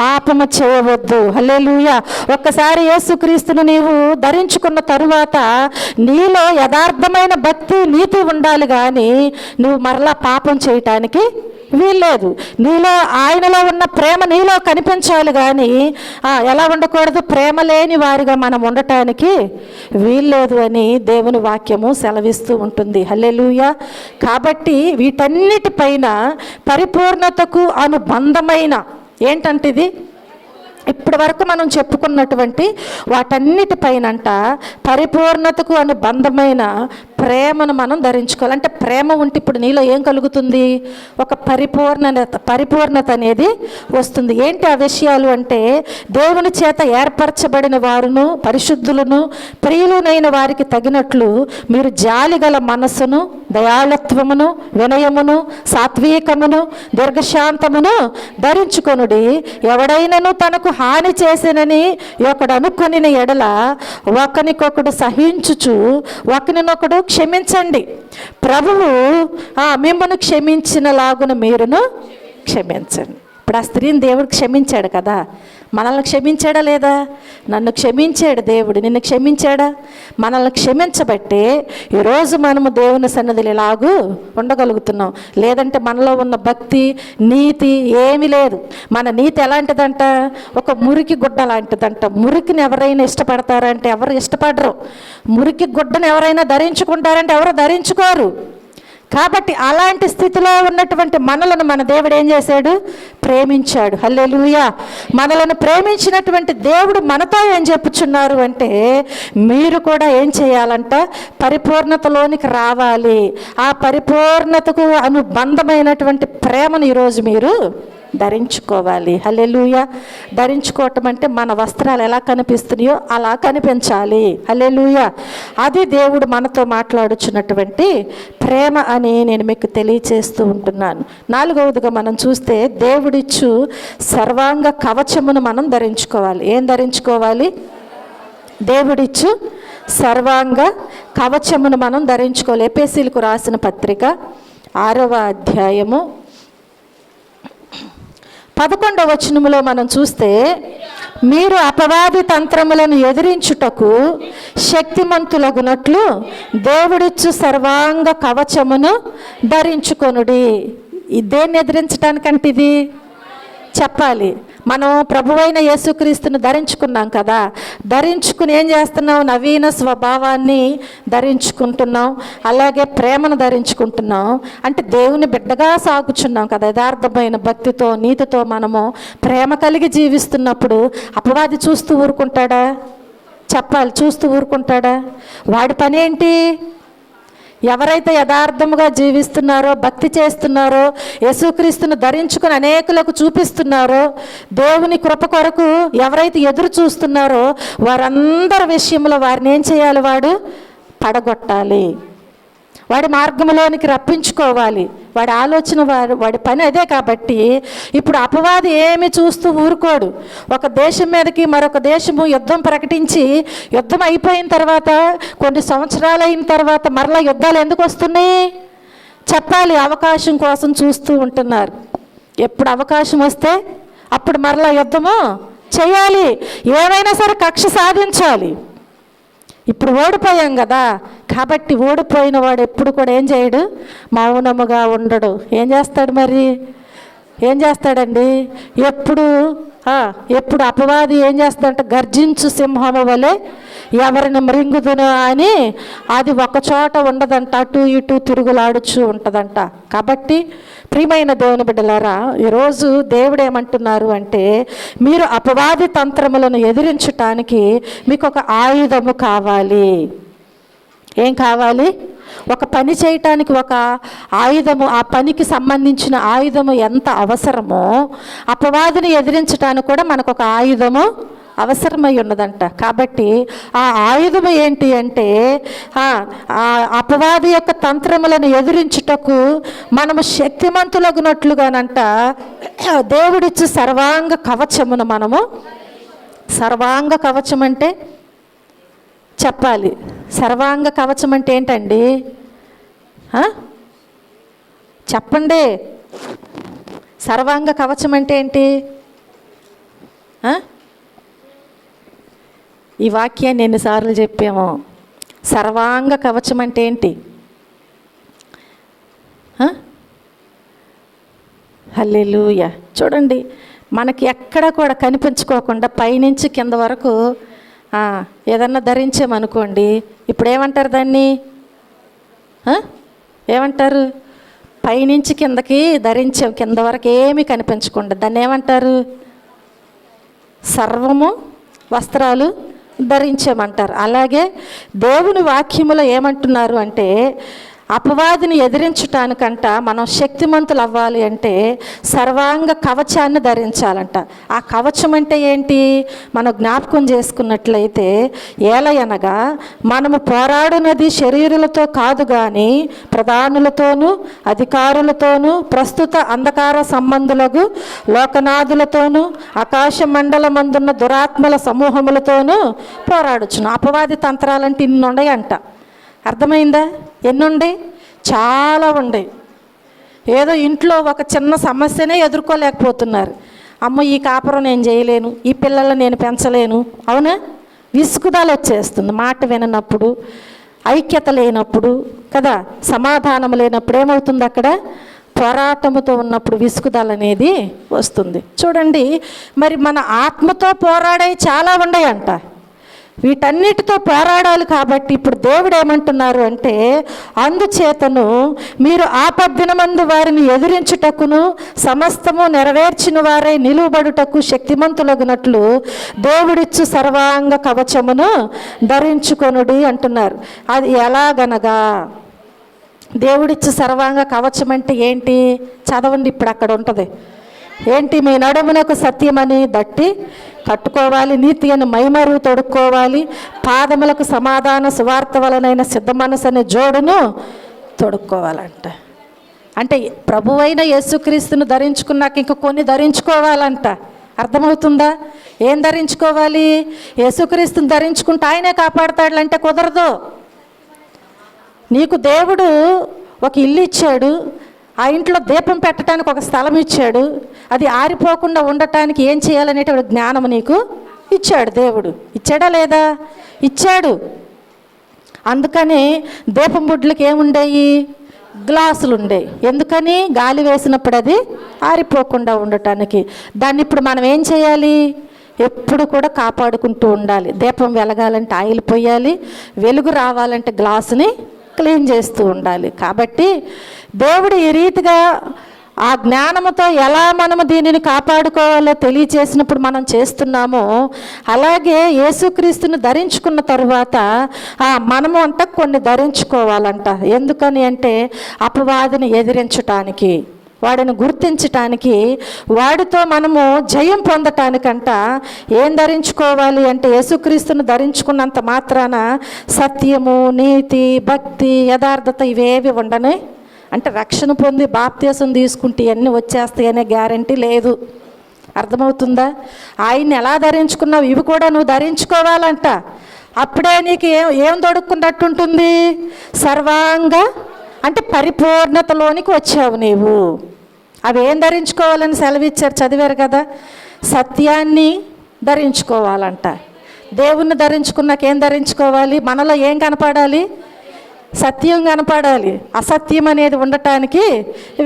పాపము చేయవద్దు. హల్లెలూయా. ఒక్కసారి యేసుక్రీస్తును నీవు ధరించుకున్న తరువాత నీలో యథార్థమైన భక్తి నీతి ఉండాలి, కానీ నువ్వు మరలా పాపం చేయటానికి వీల్లేదు. నీలో ఆయనలో ఉన్న ప్రేమ నీలో కనిపించాలి కానీ ఎలా ఉండకూడదు, ప్రేమ లేని వారిగా మనం ఉండటానికి వీల్లేదు అని దేవుని వాక్యము సెలవిస్తూ ఉంటుంది. హల్లెలూయా. కాబట్టి వీటన్నిటిపైన పరిపూర్ణతకు అనుబంధమైన ఏంటంటే ఇది ఇప్పటి వరకు మనం చెప్పుకున్నటువంటి వాటన్నిటిపైనంట పరిపూర్ణతకు అనుబంధమైన ప్రేమను మనం ధరించుకోవాలి. అంటే ప్రేమ ఉంటే ఇప్పుడు నీలో ఏం కలుగుతుంది, ఒక పరిపూర్ణత అనేది వస్తుంది. ఏంటి ఆ విషయాలు అంటే, దేవుని చేత ఏర్పరచబడిన వారును పరిశుద్ధులను ప్రియులునైన వారికి తగినట్లు మీరు జాలిగల మనస్సును, దయాళత్వమును, వినయమును, సాత్వికమును, దీర్ఘశాంతమును ధరించుకొనుడి. ఎవడైనను తనకు హాని చేసినని ఒకడు అనుకొని ఎడల ఒకనికొకడు సహించుచు ఒకరినొకడు క్షమించండి. ప్రభువు మిమ్మల్ని క్షమించిన లాగున మీరును క్షమించండి. ఇప్పుడు ఆ స్త్రీని దేవుడు క్షమించాడు కదా, మనల్ని క్షమించాడా లేదా? నన్ను క్షమించాడు దేవుడు, నిన్ను క్షమించాడా? మనల్ని క్షమించబట్టే ఈరోజు మనము దేవుని సన్నిధిలో ఇలాగూ ఉండగలుగుతున్నాం. లేదంటే మనలో ఉన్న భక్తి నీతి ఏమీ లేదు. మన నీతి ఎలాంటిదంట, ఒక మురికి గుడ్డ లాంటిదంట. మురికిని ఎవరైనా ఇష్టపడతారంటే ఎవరు ఇష్టపడరు. మురికి గుడ్డను ఎవరైనా ధరించుకుంటారంటే ఎవరు ధరించుకోరు. కాబట్టి అలాంటి స్థితిలో ఉన్నటువంటి మనలను మన దేవుడు ఏం చేశాడు, ప్రేమించాడు. హల్లెలూయా. మనలను ప్రేమించినటువంటి దేవుడు మనతో ఏం చెప్పుచున్నారు అంటే, మీరు కూడా ఏం చేయాలంట, పరిపూర్ణతలోనికి రావాలి. ఆ పరిపూర్ణతకు అనుబంధమైనటువంటి ప్రేమను ఈరోజు మీరు ధరించుకోవాలి. హల్లెలూయా. ధరించుకోవటం అంటే మన వస్త్రాలు ఎలా కనిపిస్తున్నాయో అలా కనిపించాలి. హల్లెలూయా. అది దేవుడు మనతో మాట్లాడుచున్నటువంటి ప్రేమ అని నేను మీకు తెలియచేస్తూ ఉంటున్నాను. 4వదిగా మనం చూస్తే దేవుడిచ్చు సర్వాంగ కవచమును మనం ధరించుకోవాలి. ఏం ధరించుకోవాలి? దేవుడిచ్చు సర్వాంగ కవచమును మనం ధరించుకోవాలి. ఎఫెసీయులకు రాసిన పత్రిక 6వ అధ్యాయము 11వ వచనములో మనం చూస్తే, మీరు అపవాది తంత్రములను ఎదిరించుటకు శక్తిమంతులగునట్లు దేవుడిచ్చు సర్వాంగ కవచమును ధరించుకొనుడి. దేన్ని ఎదిరించడానికంటే ఇది చెప్పాలి. మనం ప్రభువైన యేసుక్రీస్తుని ధరించుకున్నాం కదా, ధరించుకుని ఏం చేస్తున్నాం, నవీన స్వభావాన్ని ధరించుకుంటున్నాం, అలాగే ప్రేమను ధరించుకుంటున్నాం. అంటే దేవుని బిడ్డగా సాగుచున్నాం కదా, యథార్థమైన భక్తితో నీతితో మనము ప్రేమ కలిగి జీవిస్తున్నప్పుడు అపవాది చూస్తూ ఊరుకుంటాడా? చెప్పాలి, చూస్తూ ఊరుకుంటాడా? వాడి పని ఏంటి? ఎవరైతే యథార్థముగా జీవిస్తున్నారో, భక్తి చేస్తున్నారో, యేసుక్రీస్తును ధరించుకుని అనేకులకు చూపిస్తున్నారో, దేవుని కృప కొరకు ఎవరైతే ఎదురు చూస్తున్నారో వారందరి విషయంలో వారిని ఏం చేయాలి? వాడు పడగొట్టాలి, వాడి మార్గంలోనికి రప్పించుకోవాలి. వాడి ఆలోచన వాడి పని అదే. కాబట్టి ఇప్పుడు అపవాది ఏమి చూస్తూ ఊరుకోడు. ఒక దేశం మీదకి మరొక దేశము యుద్ధం ప్రకటించి, యుద్ధం అయిపోయిన తర్వాత కొన్ని సంవత్సరాలు అయిన తర్వాత మరలా యుద్ధాలు ఎందుకు వస్తున్నాయి చెప్పాలి? అవకాశం కోసం చూస్తూ ఉంటున్నారు. ఎప్పుడు అవకాశం వస్తే అప్పుడు మరలా యుద్ధము చేయాలి, ఏమైనా సరే కక్ష సాధించాలి. ఇప్పుడు ఓడిపోయాం కదా, కాబట్టి ఓడిపోయిన వాడు ఎప్పుడు కూడా ఏం చేయడు, మౌనముగా ఉండడు. ఏం చేస్తాడు? మరి ఏం చేస్తాడండి? ఎప్పుడు అపవాది ఏం చేస్తాడంటే, గర్జించు సింహము వలె ఎవరిని మృంగుదును అని అది ఒకచోట ఉండదంట, అటు ఇటు తిరుగులాడుచు ఉంటుందంట. కాబట్టి ప్రియమైన దేవుని బిడ్డలారా, ఈరోజు దేవుడు ఏమంటున్నారు అంటే, మీరు అపవాది తంత్రములను ఎదిరించటానికి మీకు ఒక ఆయుధము కావాలి. ఏం కావాలి? ఒక పని చేయటానికి ఒక ఆయుధము, ఆ పనికి సంబంధించిన ఆయుధము ఎంత అవసరమో అపవాదిని ఎదిరించడానికి కూడా మనకు ఒక ఆయుధము అవసరమై ఉన్నదంట. కాబట్టి ఆ ఆయుధము ఏంటి అంటే, అపవాది యొక్క తంత్రములను ఎదిరించుటకు మనము శక్తిమంతులగునట్లుగానంట దేవుడిచ్చు సర్వాంగ కవచమును మనము. సర్వాంగ కవచం అంటే చెప్పాలి, సర్వాంగ కవచం అంటే ఏంటండి? చెప్పండి, సర్వాంగ కవచం అంటే ఏంటి? ఈ వాక్యాన్ని ఎన్నిసార్లు చెప్పాము. సర్వాంగ కవచం అంటే ఏంటి? హల్లెలూయా. చూడండి, మనకి ఎక్కడ కూడా కనిపించుకోకుండా పైనుంచి కింద వరకు ఏదన్నా ధరించామనుకోండి, ఇప్పుడు ఏమంటారు దాన్ని? ఏమంటారు? పైనుంచి కిందకి ధరించాం, కింద వరకు ఏమీ కనిపించకుండా దాన్ని ఏమంటారు? సర్వము వస్త్రాలు ధరించామంటారు. అలాగే దేవుని వాక్యములో ఏమంటున్నారు అంటే, అపవాదిని ఎదిరించటానికంట మనం శక్తిమంతులు అవ్వాలి అంటే సర్వాంగ కవచాన్ని ధరించాలంట. ఆ కవచం అంటే ఏంటి? మనం జ్ఞాపకం చేసుకున్నట్లయితే, ఏలయనగా మనము పోరాడునది శరీరులతో కాదు కానీ ప్రధానులతోనూ అధికారులతోనూ ప్రస్తుత అంధకార సంబంధులకు లోకనాథులతోనూ ఆకాశ మండలమందున్న దురాత్మల సమూహములతోనూ పోరాడుచును. అపవాది తంత్రాలంటే ఇన్ని ఉన్నాయంట. అర్థమైందా? ఎన్నుండే? చాలా ఉండే. ఏదో ఇంట్లో ఒక చిన్న సమస్యనే ఎదుర్కోలేకపోతున్నారు. అమ్మ, ఈ కాపురం నేను చేయలేను, ఈ పిల్లలను నేను పెంచలేను, అవునా? విసుగుదల వచ్చేస్తుంది మాట విననప్పుడు, ఐక్యత లేనప్పుడు కదా, సమాధానం లేనప్పుడు ఏమవుతుంది? అక్కడ పోరాటముతో ఉన్నప్పుడు విసుగుదల అనేది వస్తుంది. చూడండి, మరి మన ఆత్మతో పోరాడే చాలా ఉన్నాయంట. వీటన్నిటితో పోరాడాలి కాబట్టి ఇప్పుడు దేవుడు ఏమంటున్నారు అంటే, అందుచేతను మీరు ఆపద్దినమందు వారిని ఎదిరించుటకును సమస్తము నెరవేర్చిన వారై నిలువబడుటకు శక్తిమంతులగునట్లు దేవుడిచ్చు సర్వాంగ కవచమును ధరించుకొనుడి అంటున్నారు. అది ఎలాగనగా, దేవుడిచ్చు సర్వాంగ కవచం అంటే ఏంటి? చదవండి, ఇప్పుడు అక్కడ ఉంటుంది. ఏంటి? మీ నడుమునకు సత్యమని దట్టి కట్టుకోవాలి, నీతి అని మైమరువు తొడుక్కోవాలి, పాదములకు సమాధాన సువార్త వలనైన సిద్ధ మనసు అనే జోడును తొడుక్కోవాలంట. అంటే ప్రభువైన యేసుక్రీస్తును ధరించుకున్నాక ఇంక కొన్ని ధరించుకోవాలంట. అర్థమవుతుందా? ఏం ధరించుకోవాలి? యేసుక్రీస్తుని ధరించుకుంటే ఆయనే కాపాడతాడులంటే కుదరదు. నీకు దేవుడు ఒక ఇల్లు ఇచ్చాడు, ఆ ఇంట్లో దీపం పెట్టడానికి ఒక స్థలం ఇచ్చాడు, అది ఆరిపోకుండా ఉండటానికి ఏం చేయాలనేటువంటి జ్ఞానం నీకు ఇచ్చాడు దేవుడు. ఇచ్చాడా లేదా? ఇచ్చాడు. అందుకని దీపం బుడ్లకి ఏముండేవి? గ్లాసులు ఉండేవి. ఎందుకని? గాలి వేసినప్పుడు అది ఆరిపోకుండా ఉండటానికి. దాన్ని ఇప్పుడు మనం ఏం చేయాలి? ఎప్పుడు కూడా కాపాడుకుంటూ ఉండాలి. దీపం వెలగాలంటే ఆయిల్ పోయాలి, వెలుగు రావాలంటే గ్లాసుని క్లీన్ చేస్తూ ఉండాలి. కాబట్టి దేవుడు ఈ రీతిగా ఆ జ్ఞానముతో ఎలా మనము దీనిని కాపాడుకోవాలో తెలియచేసినప్పుడు మనం చేస్తున్నామో, అలాగే యేసుక్రీస్తుని ధరించుకున్న తరువాత మనము అంట కొన్ని ధరించుకోవాలంట. ఎందుకని అంటే అపవాదిని ఎదిరించటానికి, వాడిని గుర్తించటానికి, వాడితో మనము జయం పొందటానికంట ఏం ధరించుకోవాలి అంటే, యేసుక్రీస్తును ధరించుకున్నంత మాత్రాన సత్యము, నీతి, భక్తి, యథార్థత ఇవేవి ఉండని అంటే రక్షణ పొంది బాప్తీసం తీసుకుంటే ఇవన్నీ వచ్చేస్తాయనే గ్యారంటీ లేదు. అర్థమవుతుందా? ఆయన్ని ఎలా ధరించుకున్నావు ఇవి కూడా నువ్వు ధరించుకోవాలంట. అప్పుడే నీకు ఏం తొడుక్కున్నట్టుంటుంది? సర్వాంగ అంటే పరిపూర్ణతలోనికి వచ్చావు నీవు. అవి ఏం ధరించుకోవాలని సెలవిచ్చారు, చదివారు కదా. సత్యాన్ని ధరించుకోవాలంట. దేవుణ్ణి ధరించుకున్నాక ఏం ధరించుకోవాలి? మనలో ఏం కనపడాలి? సత్యం కనపడాలి. అసత్యం అనేది ఉండటానికి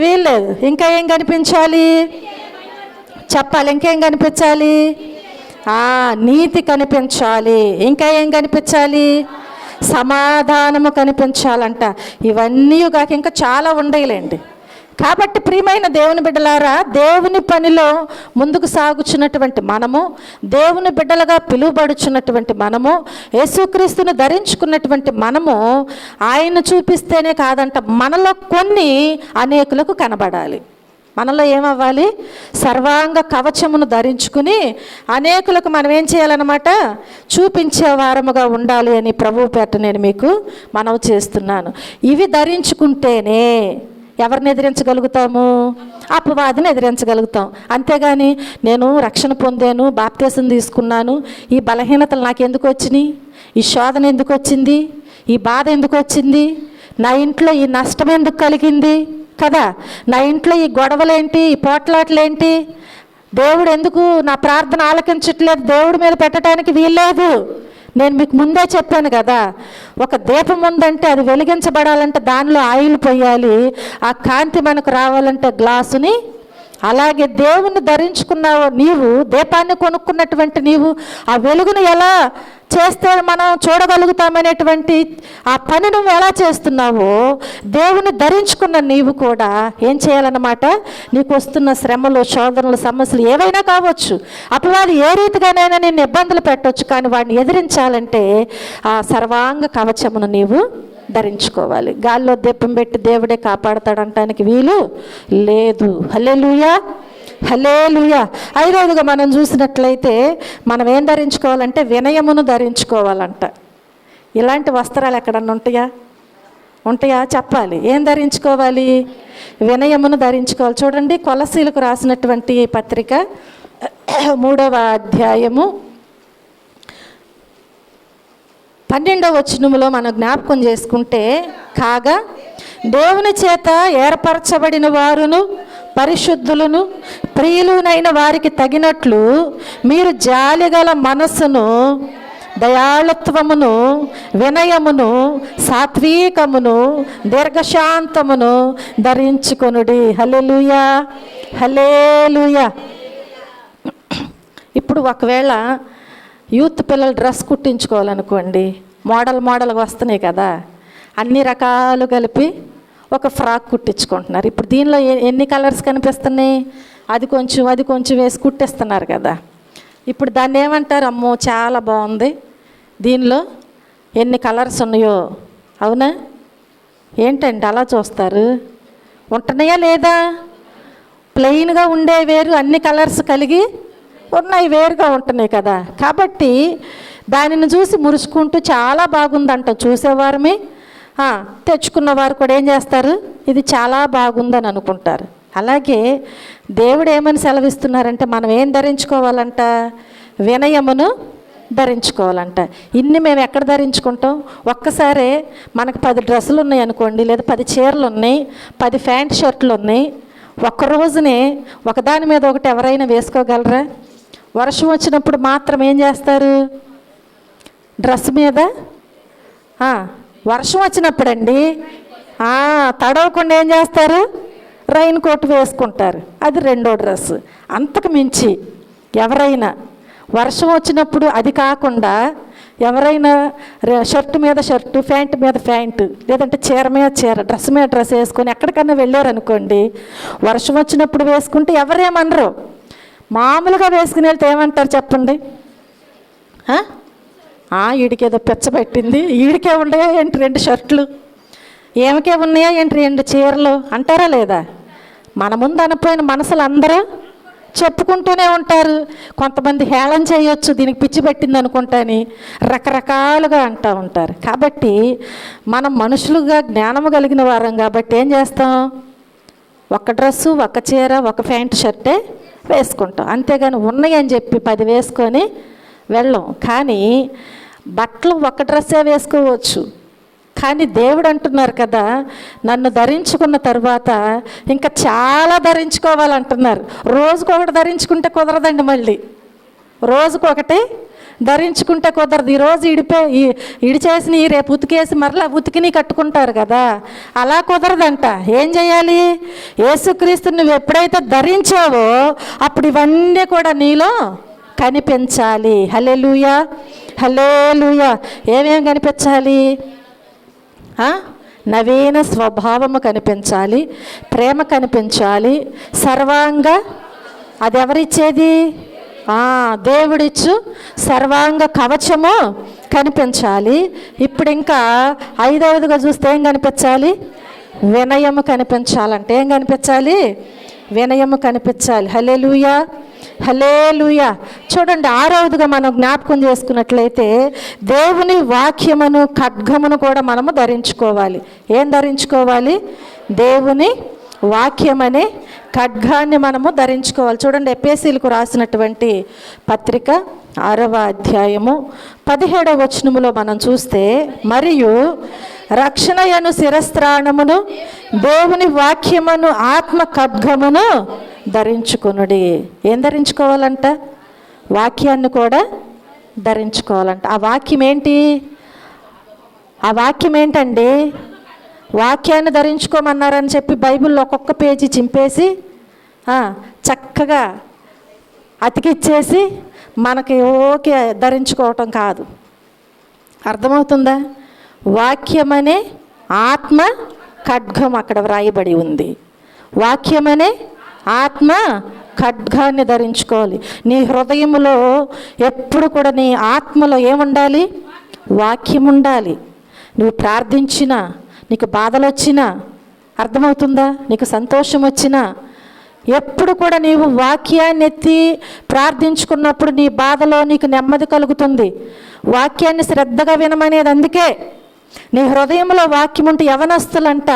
వీల్లేదు. ఇంకా ఏం కనిపించాలి? చెప్పాలి. ఇంకేం కనిపించాలి? నీతి కనిపించాలి. ఇంకా ఏం కనిపించాలి? సమాధానము కనిపించాలంట. ఇవన్నీ కాక ఇంకా చాలా ఉండేలేండి. కాబట్టి ప్రియమైన దేవుని బిడ్డలారా, దేవుని పనిలో ముందుకు సాగుచున్నటువంటి మనము, దేవుని బిడ్డలుగా పిలువబడుచున్నటువంటి మనము, యేసుక్రీస్తుని ధరించుకున్నటువంటి మనము ఆయన చూపిస్తేనే కాదంట, మనలో కొన్ని అనేకులకు కనబడాలి. మనలో ఏమవ్వాలి? సర్వాంగ కవచమును ధరించుకుని అనేకులకు మనం ఏం చేయాలన్నమాట? చూపించే వారముగా ఉండాలి అని ప్రభువు పేట నేను మీకు మనవి చేస్తున్నాను. ఇవి ధరించుకుంటేనే ఎవరిని ఎదిరించగలుగుతాము? అపవాదిని ఎదిరించగలుగుతాం. అంతేగాని నేను రక్షణ పొందాను, బాప్తీసం తీసుకున్నాను, ఈ బలహీనతలు నాకు ఎందుకు వచ్చినాయి, ఈ శోధన ఎందుకు వచ్చింది, ఈ బాధ ఎందుకు వచ్చింది, నా ఇంట్లో ఈ నష్టం ఎందుకు కలిగింది కదా, నా ఇంట్లో ఈ గొడవలేంటి, ఈ పోట్లాటలేంటి, దేవుడు ఎందుకు నా ప్రార్థన ఆలకించట్లేదు, దేవుడి మీద పెట్టడానికి వీల్లేదు. నేను మీకు ముందే చెప్పాను కదా, ఒక దీపం ఉందంటే అది వెలిగించబడాలంటే దానిలో ఆయిల్ పోయాలి, ఆ కాంతి మనకు రావాలంటే గ్లాసుని అలాగే దేవుని ధరించుకున్నావు నీవు, దీపాన్ని కొనుక్కున్నటువంటి నీవు ఆ వెలుగును ఎలా చేస్తే మనం చూడగలుగుతామనేటువంటి ఆ పని నువ్వు ఎలా చేస్తున్నావో, దేవుని ధరించుకున్న నీవు కూడా ఏం చేయాలన్నమాట, నీకు వస్తున్న శ్రమలు, శోధనలు, సమస్యలు ఏవైనా కావచ్చు, అపవాది ఏ రీతిగానైనా నిన్ను ఇబ్బందులు పెట్టవచ్చు, కానీ వాడిని ఎదిరించాలంటే ఆ సర్వాంగ కవచమును నీవు ధరించుకోవాలి. గాల్లో దీపం పెట్టి దేవుడే కాపాడతాడంటానికి వీలు లేదు. హల్లెలూయా, హల్లెలూయా. ఐదవదిగా మనం చూసినట్లయితే మనం ఏం ధరించుకోవాలంటే వినయమును ధరించుకోవాలంట. ఇలాంటి వస్త్రాలు ఎక్కడన్నా ఉంటాయా చెప్పాలి. ఏం ధరించుకోవాలి? వినయమును ధరించుకోవాలి. చూడండి, కొలసీలకు రాసినటువంటి పత్రిక 3వ అధ్యాయము 12వ వచనములో మనం జ్ఞాపకం చేసుకుంటే, కాగా దేవుని చేత ఏర్పరచబడిన వారును పరిశుద్ధులను ప్రియులునైన వారికి తగినట్లు మీరు జాలిగల మనస్సును, దయాళుత్వమును, వినయమును, సాత్వికమును, దీర్ఘశాంతమును ధరించుకొనుడి. హల్లెలూయా, హల్లెలూయా. ఇప్పుడు ఒకవేళ యూత్ పిల్లలు డ్రెస్ కుట్టించుకోవాలనుకోండి, మోడల్గా వస్తున్నాయి కదా, అన్ని రకాలు కలిపి ఒక ఫ్రాక్ కుట్టించుకుంటున్నారు. ఇప్పుడు దీనిలో ఎన్ని కలర్స్ కనిపిస్తున్నాయి? అది కొంచెం వేసి కుట్టిస్తున్నారు కదా. ఇప్పుడు దాన్ని ఏమంటారు? అమ్మో చాలా బాగుంది, దీనిలో ఎన్ని కలర్స్ ఉన్నాయో. అవునా? ఏంటండి అలా చూస్తారు? ఉంటున్నాయా లేదా? ప్లెయిన్గా ఉండే వేరు, అన్ని కలర్స్ కలిగి ఉన్నాయి వేరుగా ఉంటున్నాయి కదా. కాబట్టి దానిని చూసి మురుసుకుంటూ చాలా బాగుందంట చూసేవారమే, తెచ్చుకున్న వారు కూడా ఏం చేస్తారు? ఇది చాలా బాగుందని అనుకుంటారు. అలాగే దేవుడు ఏమని సెలవిస్తున్నారంటే మనం ఏం ధరించుకోవాలంట? వినయమును ధరించుకోవాలంట. ఇన్ని మేము ఎక్కడ ధరించుకుంటాం? ఒక్కసారే మనకు 10 డ్రెస్సులు ఉన్నాయి అనుకోండి, లేదా 10 చీరలు ఉన్నాయి, 10 ప్యాంట్ షర్ట్లు ఉన్నాయి. ఒక్క రోజునే ఒకదాని మీద ఒకటి ఎవరైనా వేసుకోగలరా? వర్షం వచ్చినప్పుడు మాత్రం ఏం చేస్తారు? డ్రెస్ మీద వర్షం వచ్చినప్పుడండి తడవకుండా ఏం చేస్తారు? రైన్ కోట్ వేసుకుంటారు, అది రెండో డ్రెస్. అంతకు మించి ఎవరైనా వర్షం వచ్చినప్పుడు అది కాకుండా ఎవరైనా షర్టు మీద షర్టు, ప్యాంటు మీద ప్యాంటు, లేదంటే చీర మీద చీర, డ్రెస్ మీద డ్రెస్ వేసుకొని ఎక్కడికన్నా వెళ్ళారనుకోండి, వర్షం వచ్చినప్పుడు వేసుకుంటే ఎవరేమనరు. మామూలుగా వేసుకుని వెళ్తే ఏమంటారు చెప్పండి? ఈడికేదో పెచ్చబెట్టింది, ఈడికే ఉన్నాయా ఏంటి 2 షర్ట్లు, ఏమకే ఉన్నాయా ఏంటి 2 చీరలు అంటారా లేదా? మన ముందు అనిపోయిన మనసులు అందరూ చెప్పుకుంటూనే ఉంటారు. కొంతమంది హేళన చేయొచ్చు, దీనికి పిచ్చి పెట్టింది అనుకుంటాని రకరకాలుగా అంటూ ఉంటారు. కాబట్టి మనం మనుషులుగా జ్ఞానము కలిగిన వారం కాబట్టి ఏం చేస్తాం? ఒక డ్రెస్సు, ఒక చీర, ఒక ప్యాంటు షర్టే వేసుకుంటాం. అంతేగాని ఉన్నాయి అని చెప్పి 10 వేసుకొని వెళ్ళం. కానీ బట్టలు ఒక డ్రెస్సే వేసుకోవచ్చు. కానీ దేవుడు అంటున్నారు కదా, నన్ను ధరించుకున్న తర్వాత ఇంకా చాలా ధరించుకోవాలంటున్నారు. రోజుకొకటి ధరించుకుంటే కుదరదండి, మళ్ళీ రోజుకొకటి ధరించుకుంటే కుదరదు. ఈరోజు ఇడిచేసి రేపు ఉతికేసి మరలా ఉతికిని కట్టుకుంటారు కదా, అలా కుదరదంట. ఏం చేయాలి? యేసుక్రీస్తుని నువ్వు ఎప్పుడైతే ధరించావో అప్పుడు ఇవన్నీ కూడా నీలో కనిపించాలి. హల్లెలూయా, హల్లెలూయా. ఏమేమి కనిపించాలి? నవీన స్వభావము కనిపించాలి, ప్రేమ కనిపించాలి, సర్వాంగ, అది ఎవరిచ్చేది? దేవుడిచ్చు సర్వాంగ కవచము కనిపించాలి. ఇప్పుడు ఇంకా 5వదిగా చూస్తే ఏం కనిపించాలి? వినయము కనిపించాలంటే ఏం కనిపించాలి? వినయము కనిపించాలి. హల్లెలూయా, హల్లెలూయా. చూడండి, 6వదిగా మనం జ్ఞాపకం చేసుకున్నట్లయితే దేవుని వాక్యమును, ఖడ్గమును కూడా మనము ధరించుకోవాలి. ఏం ధరించుకోవాలి? దేవుని వాక్యమనే ఖడ్గాన్ని మనము ధరించుకోవాలి. చూడండి, ఎఫెసీయులకు రాసినటువంటి పత్రిక 6వ అధ్యాయము 17వ వచనములో మనం చూస్తే, మరియు రక్షణయను శిరస్త్రాణమును, దేవుని వాక్యమును, ఆత్మ ఖడ్గమును ధరించుకొనుడి. ఏం ధరించుకోవాలంట? వాక్యాన్ని కూడా ధరించుకోవాలంట. ఆ వాక్యం ఏంటి? ఆ వాక్యం ఏంటండి? వాక్యాన్ని ధరించుకోమన్నారని చెప్పి బైబిల్లో ఒక్కొక్క పేజీ చింపేసి చక్కగా అతికిచ్చేసి మనకి ఓకే ధరించుకోవటం కాదు. అర్థమవుతుందా? వాక్యమనే ఆత్మ ఖడ్గం అక్కడ వ్రాయబడి ఉంది. వాక్యమనే ఆత్మ ఖడ్గాన్ని ధరించుకోవాలి. నీ హృదయంలో ఎప్పుడు కూడా నీ ఆత్మలో ఏముండాలి? వాక్యం ఉండాలి. నువ్వు ప్రార్థించినా, నీకు బాధలు వచ్చినా, అర్థమవుతుందా, నీకు సంతోషం వచ్చినా, ఎప్పుడు కూడా నీవు వాక్యాన్ని ఎత్తి ప్రార్థించుకున్నప్పుడు నీ బాధలో నీకు నెమ్మది కలుగుతుంది. వాక్యాన్ని శ్రద్ధగా వినమనేది అందుకే. నీ హృదయంలో వాక్యం ఉంటే యవనస్తులంట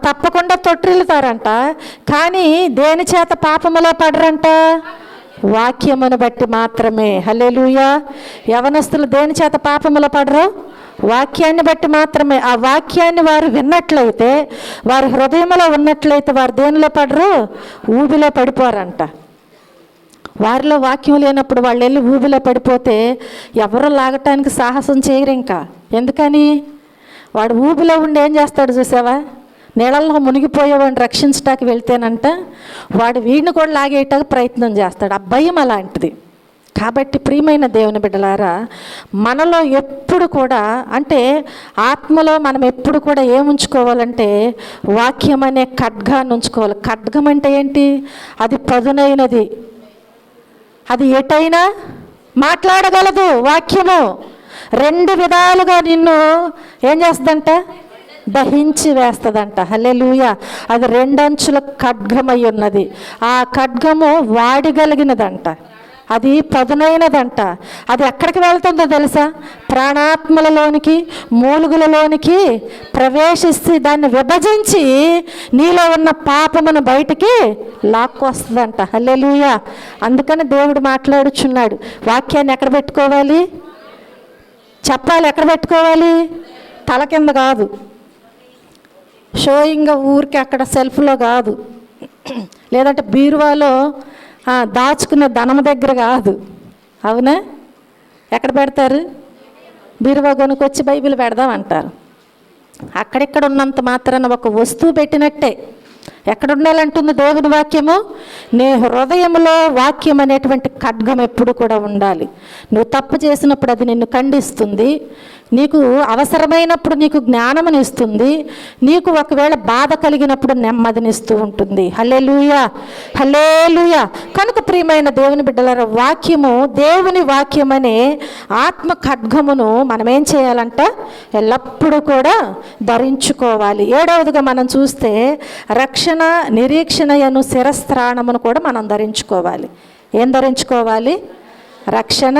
తప్పకుండా తొట్టిల్లుతారంట, కానీ దేని చేత పాపములో పడరంట? వాక్యమును బట్టి మాత్రమే. హల్లెలూయా. యవనస్తులు దేని చేత పాపములో పడరు? వాక్యాన్ని బట్టి మాత్రమే. ఆ వాక్యాన్ని వారు విన్నట్లయితే, వారి హృదయంలో ఉన్నట్లయితే వారు దేనిలో పడరు? ఊబిలో పడిపోరంట. వారిలో వాక్యం లేనప్పుడు వాళ్ళు వెళ్ళి ఊబిలో పడిపోతే ఎవరు లాగటానికి సాహసం చేయరు. ఇంకా ఎందుకని? వాడు ఊబిలో ఉండి ఏం చేస్తాడు చూసావా? నీళ్ళల్లో మునిగిపోయేవాడిని రక్షించటానికి వెళ్తేనంట వాడు వీడిని కూడా లాగేయటానికి ప్రయత్నం చేస్తాడు. ఆ భయం అలాంటిది. కాబట్టి ప్రియమైన దేవుని బిడ్డలారా, మనలో ఎప్పుడు కూడా, అంటే ఆత్మలో మనం ఎప్పుడు కూడా ఏముంచుకోవాలంటే వాక్యం అనే ఖడ్గాన్ని ఉంచుకోవాలి. ఖడ్గం అంటే ఏంటి? అది పదునైనది, అది ఎటైనా మాట్లాడగలదు. వాక్యము రెండు విధాలుగా నిన్ను ఏం చేస్తుందంట? దహించి వేస్తుందంట. హల్లెలూయా. అది రెండంచుల ఖడ్గమై ఉన్నది. ఆ ఖడ్గము వాడగలిగినదంట, అది పదునైనదంట. అది ఎక్కడికి వెళ్తుందో తెలుసా? ప్రాణాత్మలలోనికి, మూలుగులలోనికి ప్రవేశిస్తే దాన్ని విభజించి నీలో ఉన్న పాపమును బయటికి లాక్కొస్తుందంట. హల్లెలూయా. అందుకని దేవుడు మాట్లాడుచున్నాడు. వాక్యాన్ని ఎక్కడ పెట్టుకోవాలి? చెప్పాలి. ఎక్కడ పెట్టుకోవాలి? తల కింద కాదు, షోయింగ్గా ఊరికి అక్కడ సెల్ఫ్లో కాదు, లేదంటే బీరువాలో దాచుకునే ధనం దగ్గర కాదు. అవునా? ఎక్కడ పెడతారు? బీరువా కొనుక్కొచ్చి బైబిల్ పెడదాం అంటారు. అక్కడిక్కడ ఉన్నంత మాత్రాన ఒక వస్తువు పెట్టినట్టే. ఎక్కడ ఉండాలంటుంది దేవుని వాక్యము? నీ హృదయంలో వాక్యం అనేటువంటి ఖడ్గం ఎప్పుడు కూడా ఉండాలి. నువ్వు తప్పు చేసినప్పుడు అది నిన్ను ఖండిస్తుంది, నీకు అవసరమైనప్పుడు నీకు జ్ఞానమునిస్తుంది, నీకు ఒకవేళ బాధ కలిగినప్పుడు నెమ్మదినిస్తూ ఉంటుంది. హల్లెలూయా, హల్లెలూయా. కనుక ప్రియమైన దేవుని బిడ్డలారా, వాక్యము, దేవుని వాక్యం అనే ఆత్మ ఖడ్గమును మనం ఏం చేయాలంట? ఎల్లప్పుడూ కూడా ధరించుకోవాలి. ఏడవదిగా మనం చూస్తే రక్షణ నిరీక్షణయను శిరస్త్రాణమును కూడా మనం ధరించుకోవాలి. ఏం ధరించుకోవాలి? రక్షణ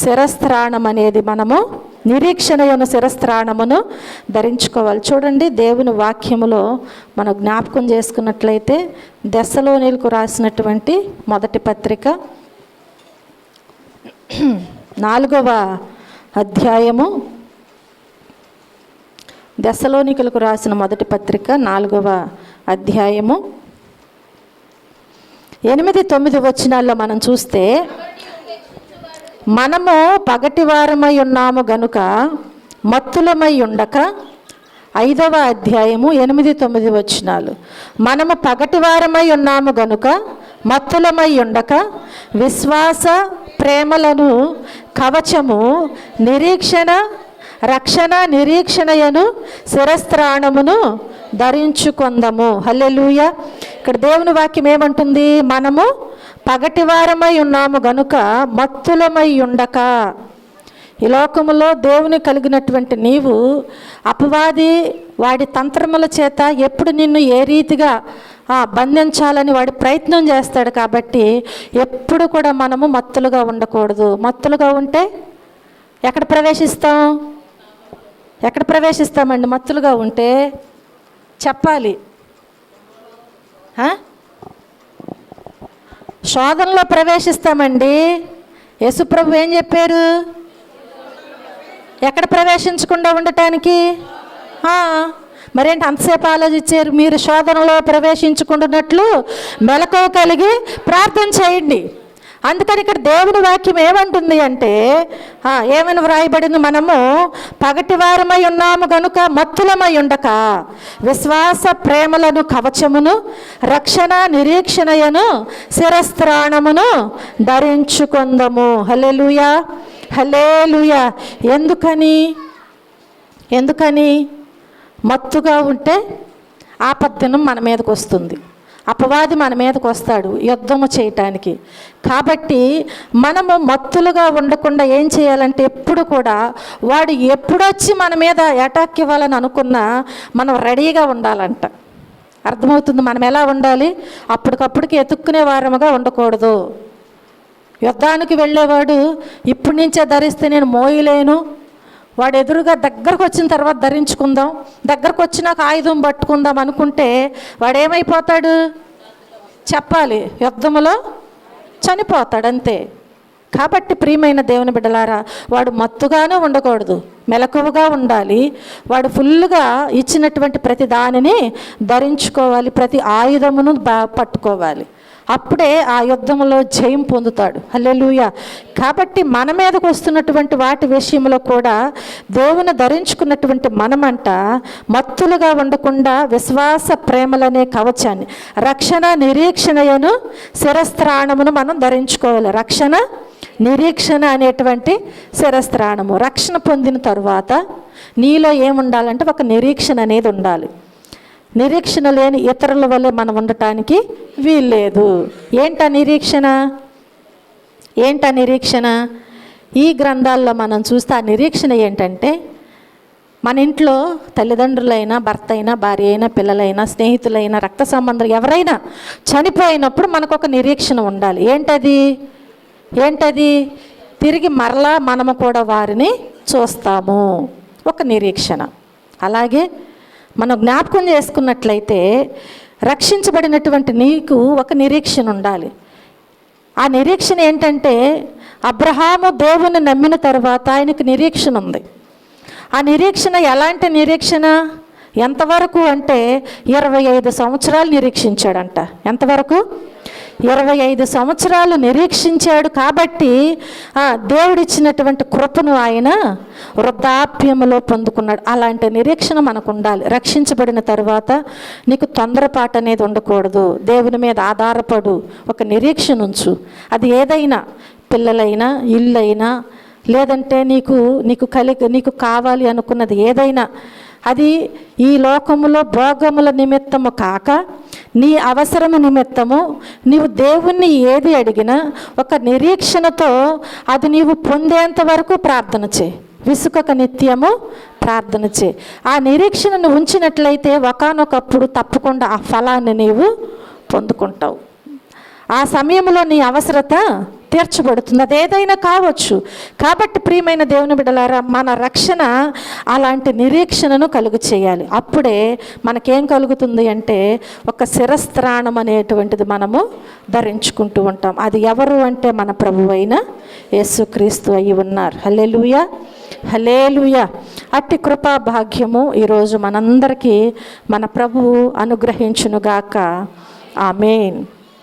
శిరస్త్రాణం అనేది మనము నిరీక్షణయను శిరస్త్రాణమును ధరించుకోవాలి. చూడండి, దేవుని వాక్యములో మనం జ్ఞాపకం చేసుకున్నట్లయితే దెస్సలోనీయులకు రాసినటువంటి మొదటి పత్రిక 4వ అధ్యాయము, దెస్సలోనికలకు రాసిన మొదటి పత్రిక 4వ అధ్యాయము 8-9 వచనాల్లో మనం చూస్తే, మనము పగటివారమై ఉన్నాము గనుక మత్తులమై ఉండక, 5వ అధ్యాయము 8-9 వచనాలు, మనము పగటివారమై ఉన్నాము గనుక మత్తులమై ఉండక విశ్వాస ప్రేమలను కవచము రక్షణ నిరీక్షణయను శిరస్త్రాణమును ధరించుకొందము. హల్లెలూయా. ఇక్కడ దేవుని వాక్యం ఏమంటుంది? మనము పగటివారమై ఉన్నాము గనుక మత్తులమై ఉండక. ఈ లోకములో దేవుని కలిగినటువంటి నీవు అపవాది వాడి తంత్రముల చేత ఎప్పుడు నిన్ను ఏ రీతిగా బంధించాలని వాడి ప్రయత్నం చేస్తాడు. కాబట్టి ఎప్పుడు కూడా మనము మత్తులుగా ఉండకూడదు. మత్తులుగా ఉంటే ఎక్కడ ప్రవేశిస్తామండి? మత్తులుగా ఉంటే చెప్పాలి. శోధనలో ప్రవేశిస్తామండి. యేసుప్రభు ఏం చెప్పారు? ఎక్కడ ప్రవేశించకుండా ఉండటానికి? మరేంటి అంతసేపు ఆలోచించారు? మీరు శోధనలో ప్రవేశించుకుంటున్నట్లు మెలకువ కలిగి ప్రార్థన చేయండి. అందుకని ఇక్కడ దేవుని వాక్యం ఏమంటుంది అంటే ఏమని వ్రాయబడింది, మనము పగటివారమై ఉన్నాము గనుక మత్తులమై ఉండక విశ్వాస ప్రేమలను కవచమును రక్షణ నిరీక్షణయను శిరస్త్రాణమును ధరించుకుందము. హల్లెలూయా, హల్లెలూయా. ఎందుకని మత్తుగా ఉంటే ఆపద్దినం మన మీదకి వస్తుంది, అపవాది మన మీదకి వస్తాడు యుద్ధము చేయటానికి. కాబట్టి మనము మత్తులుగా ఉండకుండా ఏం చేయాలంటే ఎప్పుడు కూడా వాడు ఎప్పుడొచ్చి మన మీద అటాక్ ఇవ్వాలని అనుకున్నా మనం రెడీగా ఉండాలంట. అర్థమవుతుంది? మనం ఎలా ఉండాలి? అప్పటికప్పటికి ఎతుక్కునే వారముగా ఉండకూడదు. యుద్ధానికి వెళ్ళేవాడు ఇప్పటి నుంచే ధరిస్తే నేను మోయలేను, వాడు ఎదురుగా దగ్గరకు వచ్చిన తర్వాత ధరించుకుందాం, దగ్గరకు వచ్చినాక ఆయుధం పట్టుకుందాం అనుకుంటే వాడు ఏమైపోతాడు? చెప్పాలి, యుద్ధములో చనిపోతాడు అంతే. కాబట్టి ప్రియమైన దేవుని బిడ్డలారా, వాడు మత్తుగానే ఉండకూడదు, మెలకువగా ఉండాలి. వాడు ఫుల్గా ఇచ్చినటువంటి ప్రతి దానిని ధరించుకోవాలి, ప్రతి ఆయుధమును పట్టుకోవాలి. అప్పుడే ఆ యుద్ధంలో జయం పొందుతాడు. హల్లెలూయా. కాబట్టి మన మీదకు వస్తున్నటువంటి వాటి విషయంలో కూడా దేవుని ధరించుకున్నటువంటి మనమంట మత్తులుగా ఉండకుండా విశ్వాస ప్రేమలనే కవచాన్ని రక్షణ నిరీక్షణయను శిరస్త్రాణమును మనం ధరించుకోవాలి. రక్షణ నిరీక్షణ అనేటువంటి శిరస్త్రాణము. రక్షణ పొందిన తరువాత నీలో ఏముండాలంటే ఒక నిరీక్షణ అనేది ఉండాలి. నిరీక్షణ లేని ఇతరుల వల్లే మనం ఉండటానికి వీల్లేదు. ఏంటా నిరీక్షణ? ఈ గ్రంథాల్లో మనం చూస్తే ఆ నిరీక్షణ ఏంటంటే, మన ఇంట్లో తల్లిదండ్రులైనా, భర్త అయినా, భార్య అయినా, పిల్లలైనా, స్నేహితులైనా, రక్త సంబంధులు ఎవరైనా చనిపోయినప్పుడు మనకు ఒక నిరీక్షణ ఉండాలి. ఏంటది? తిరిగి మరలా మనము కూడా వారిని చూస్తాము, ఒక నిరీక్షణ. అలాగే మనం జ్ఞాపకం చేసుకున్నట్లయితే రక్షించబడినటువంటి నీకు ఒక నిరీక్షణ ఉండాలి. ఆ నిరీక్షణ ఏంటంటే, అబ్రహాము దేవుని నమ్మిన తర్వాత ఆయనకు నిరీక్షణ ఉంది. ఆ నిరీక్షణ ఎలాంటి నిరీక్షణ? ఎంతవరకు అంటే 25 సంవత్సరాలు నిరీక్షించాడంట. ఎంతవరకు? 25 సంవత్సరాలు నిరీక్షించాడు. కాబట్టి దేవుడిచ్చినటువంటి కృపను ఆయన వృద్ధాప్యములో పొందుకున్నాడు. అలాంటి నిరీక్షణ మనకు ఉండాలి. రక్షించబడిన తర్వాత నీకు తొందరపాటు అనేది ఉండకూడదు. దేవుని మీద ఆధారపడు, ఒక నిరీక్షణ ఉంచు. అది ఏదైనా, పిల్లలైనా, ఇల్లైనా, లేదంటే నీకు కావాలి అనుకున్నది ఏదైనా, అది ఈ లోకములో భోగముల నిమిత్తము కాక నీ అవసరము నిమిత్తము నీవు దేవుణ్ణి ఏది అడిగినా ఒక నిరీక్షణతో అది నీవు పొందేంత వరకు ప్రార్థన చేయి. విసుకక నిత్యము ప్రార్థన చేయి. ఆ నిరీక్షణను ఉంచినట్లయితే ఒకానొకప్పుడు తప్పకుండా ఆ ఫలాన్ని నీవు పొందుకుంటావు. ఆ సమయంలో నీ అవసరత తీర్చబడుతుంది, అదేదైనా కావచ్చు. కాబట్టి ప్రియమైన దేవుని బిడ్డలారా, మన రక్షణ అలాంటి నిరీక్షణను కలుగు చేయాలి. అప్పుడే మనకేం కలుగుతుంది అంటే ఒక శిరస్త్రాణం అనేటువంటిది మనము ధరించుకుంటూ ఉంటాం. అది ఎవరు అంటే మన ప్రభువైన యేసుక్రీస్తు అయి ఉన్నారు. హల్లెలూయా, హల్లెలూయా. అట్టి కృపా భాగ్యము ఈరోజు మనందరికీ మన ప్రభువు అనుగ్రహించునుగాక. ఆమేన్.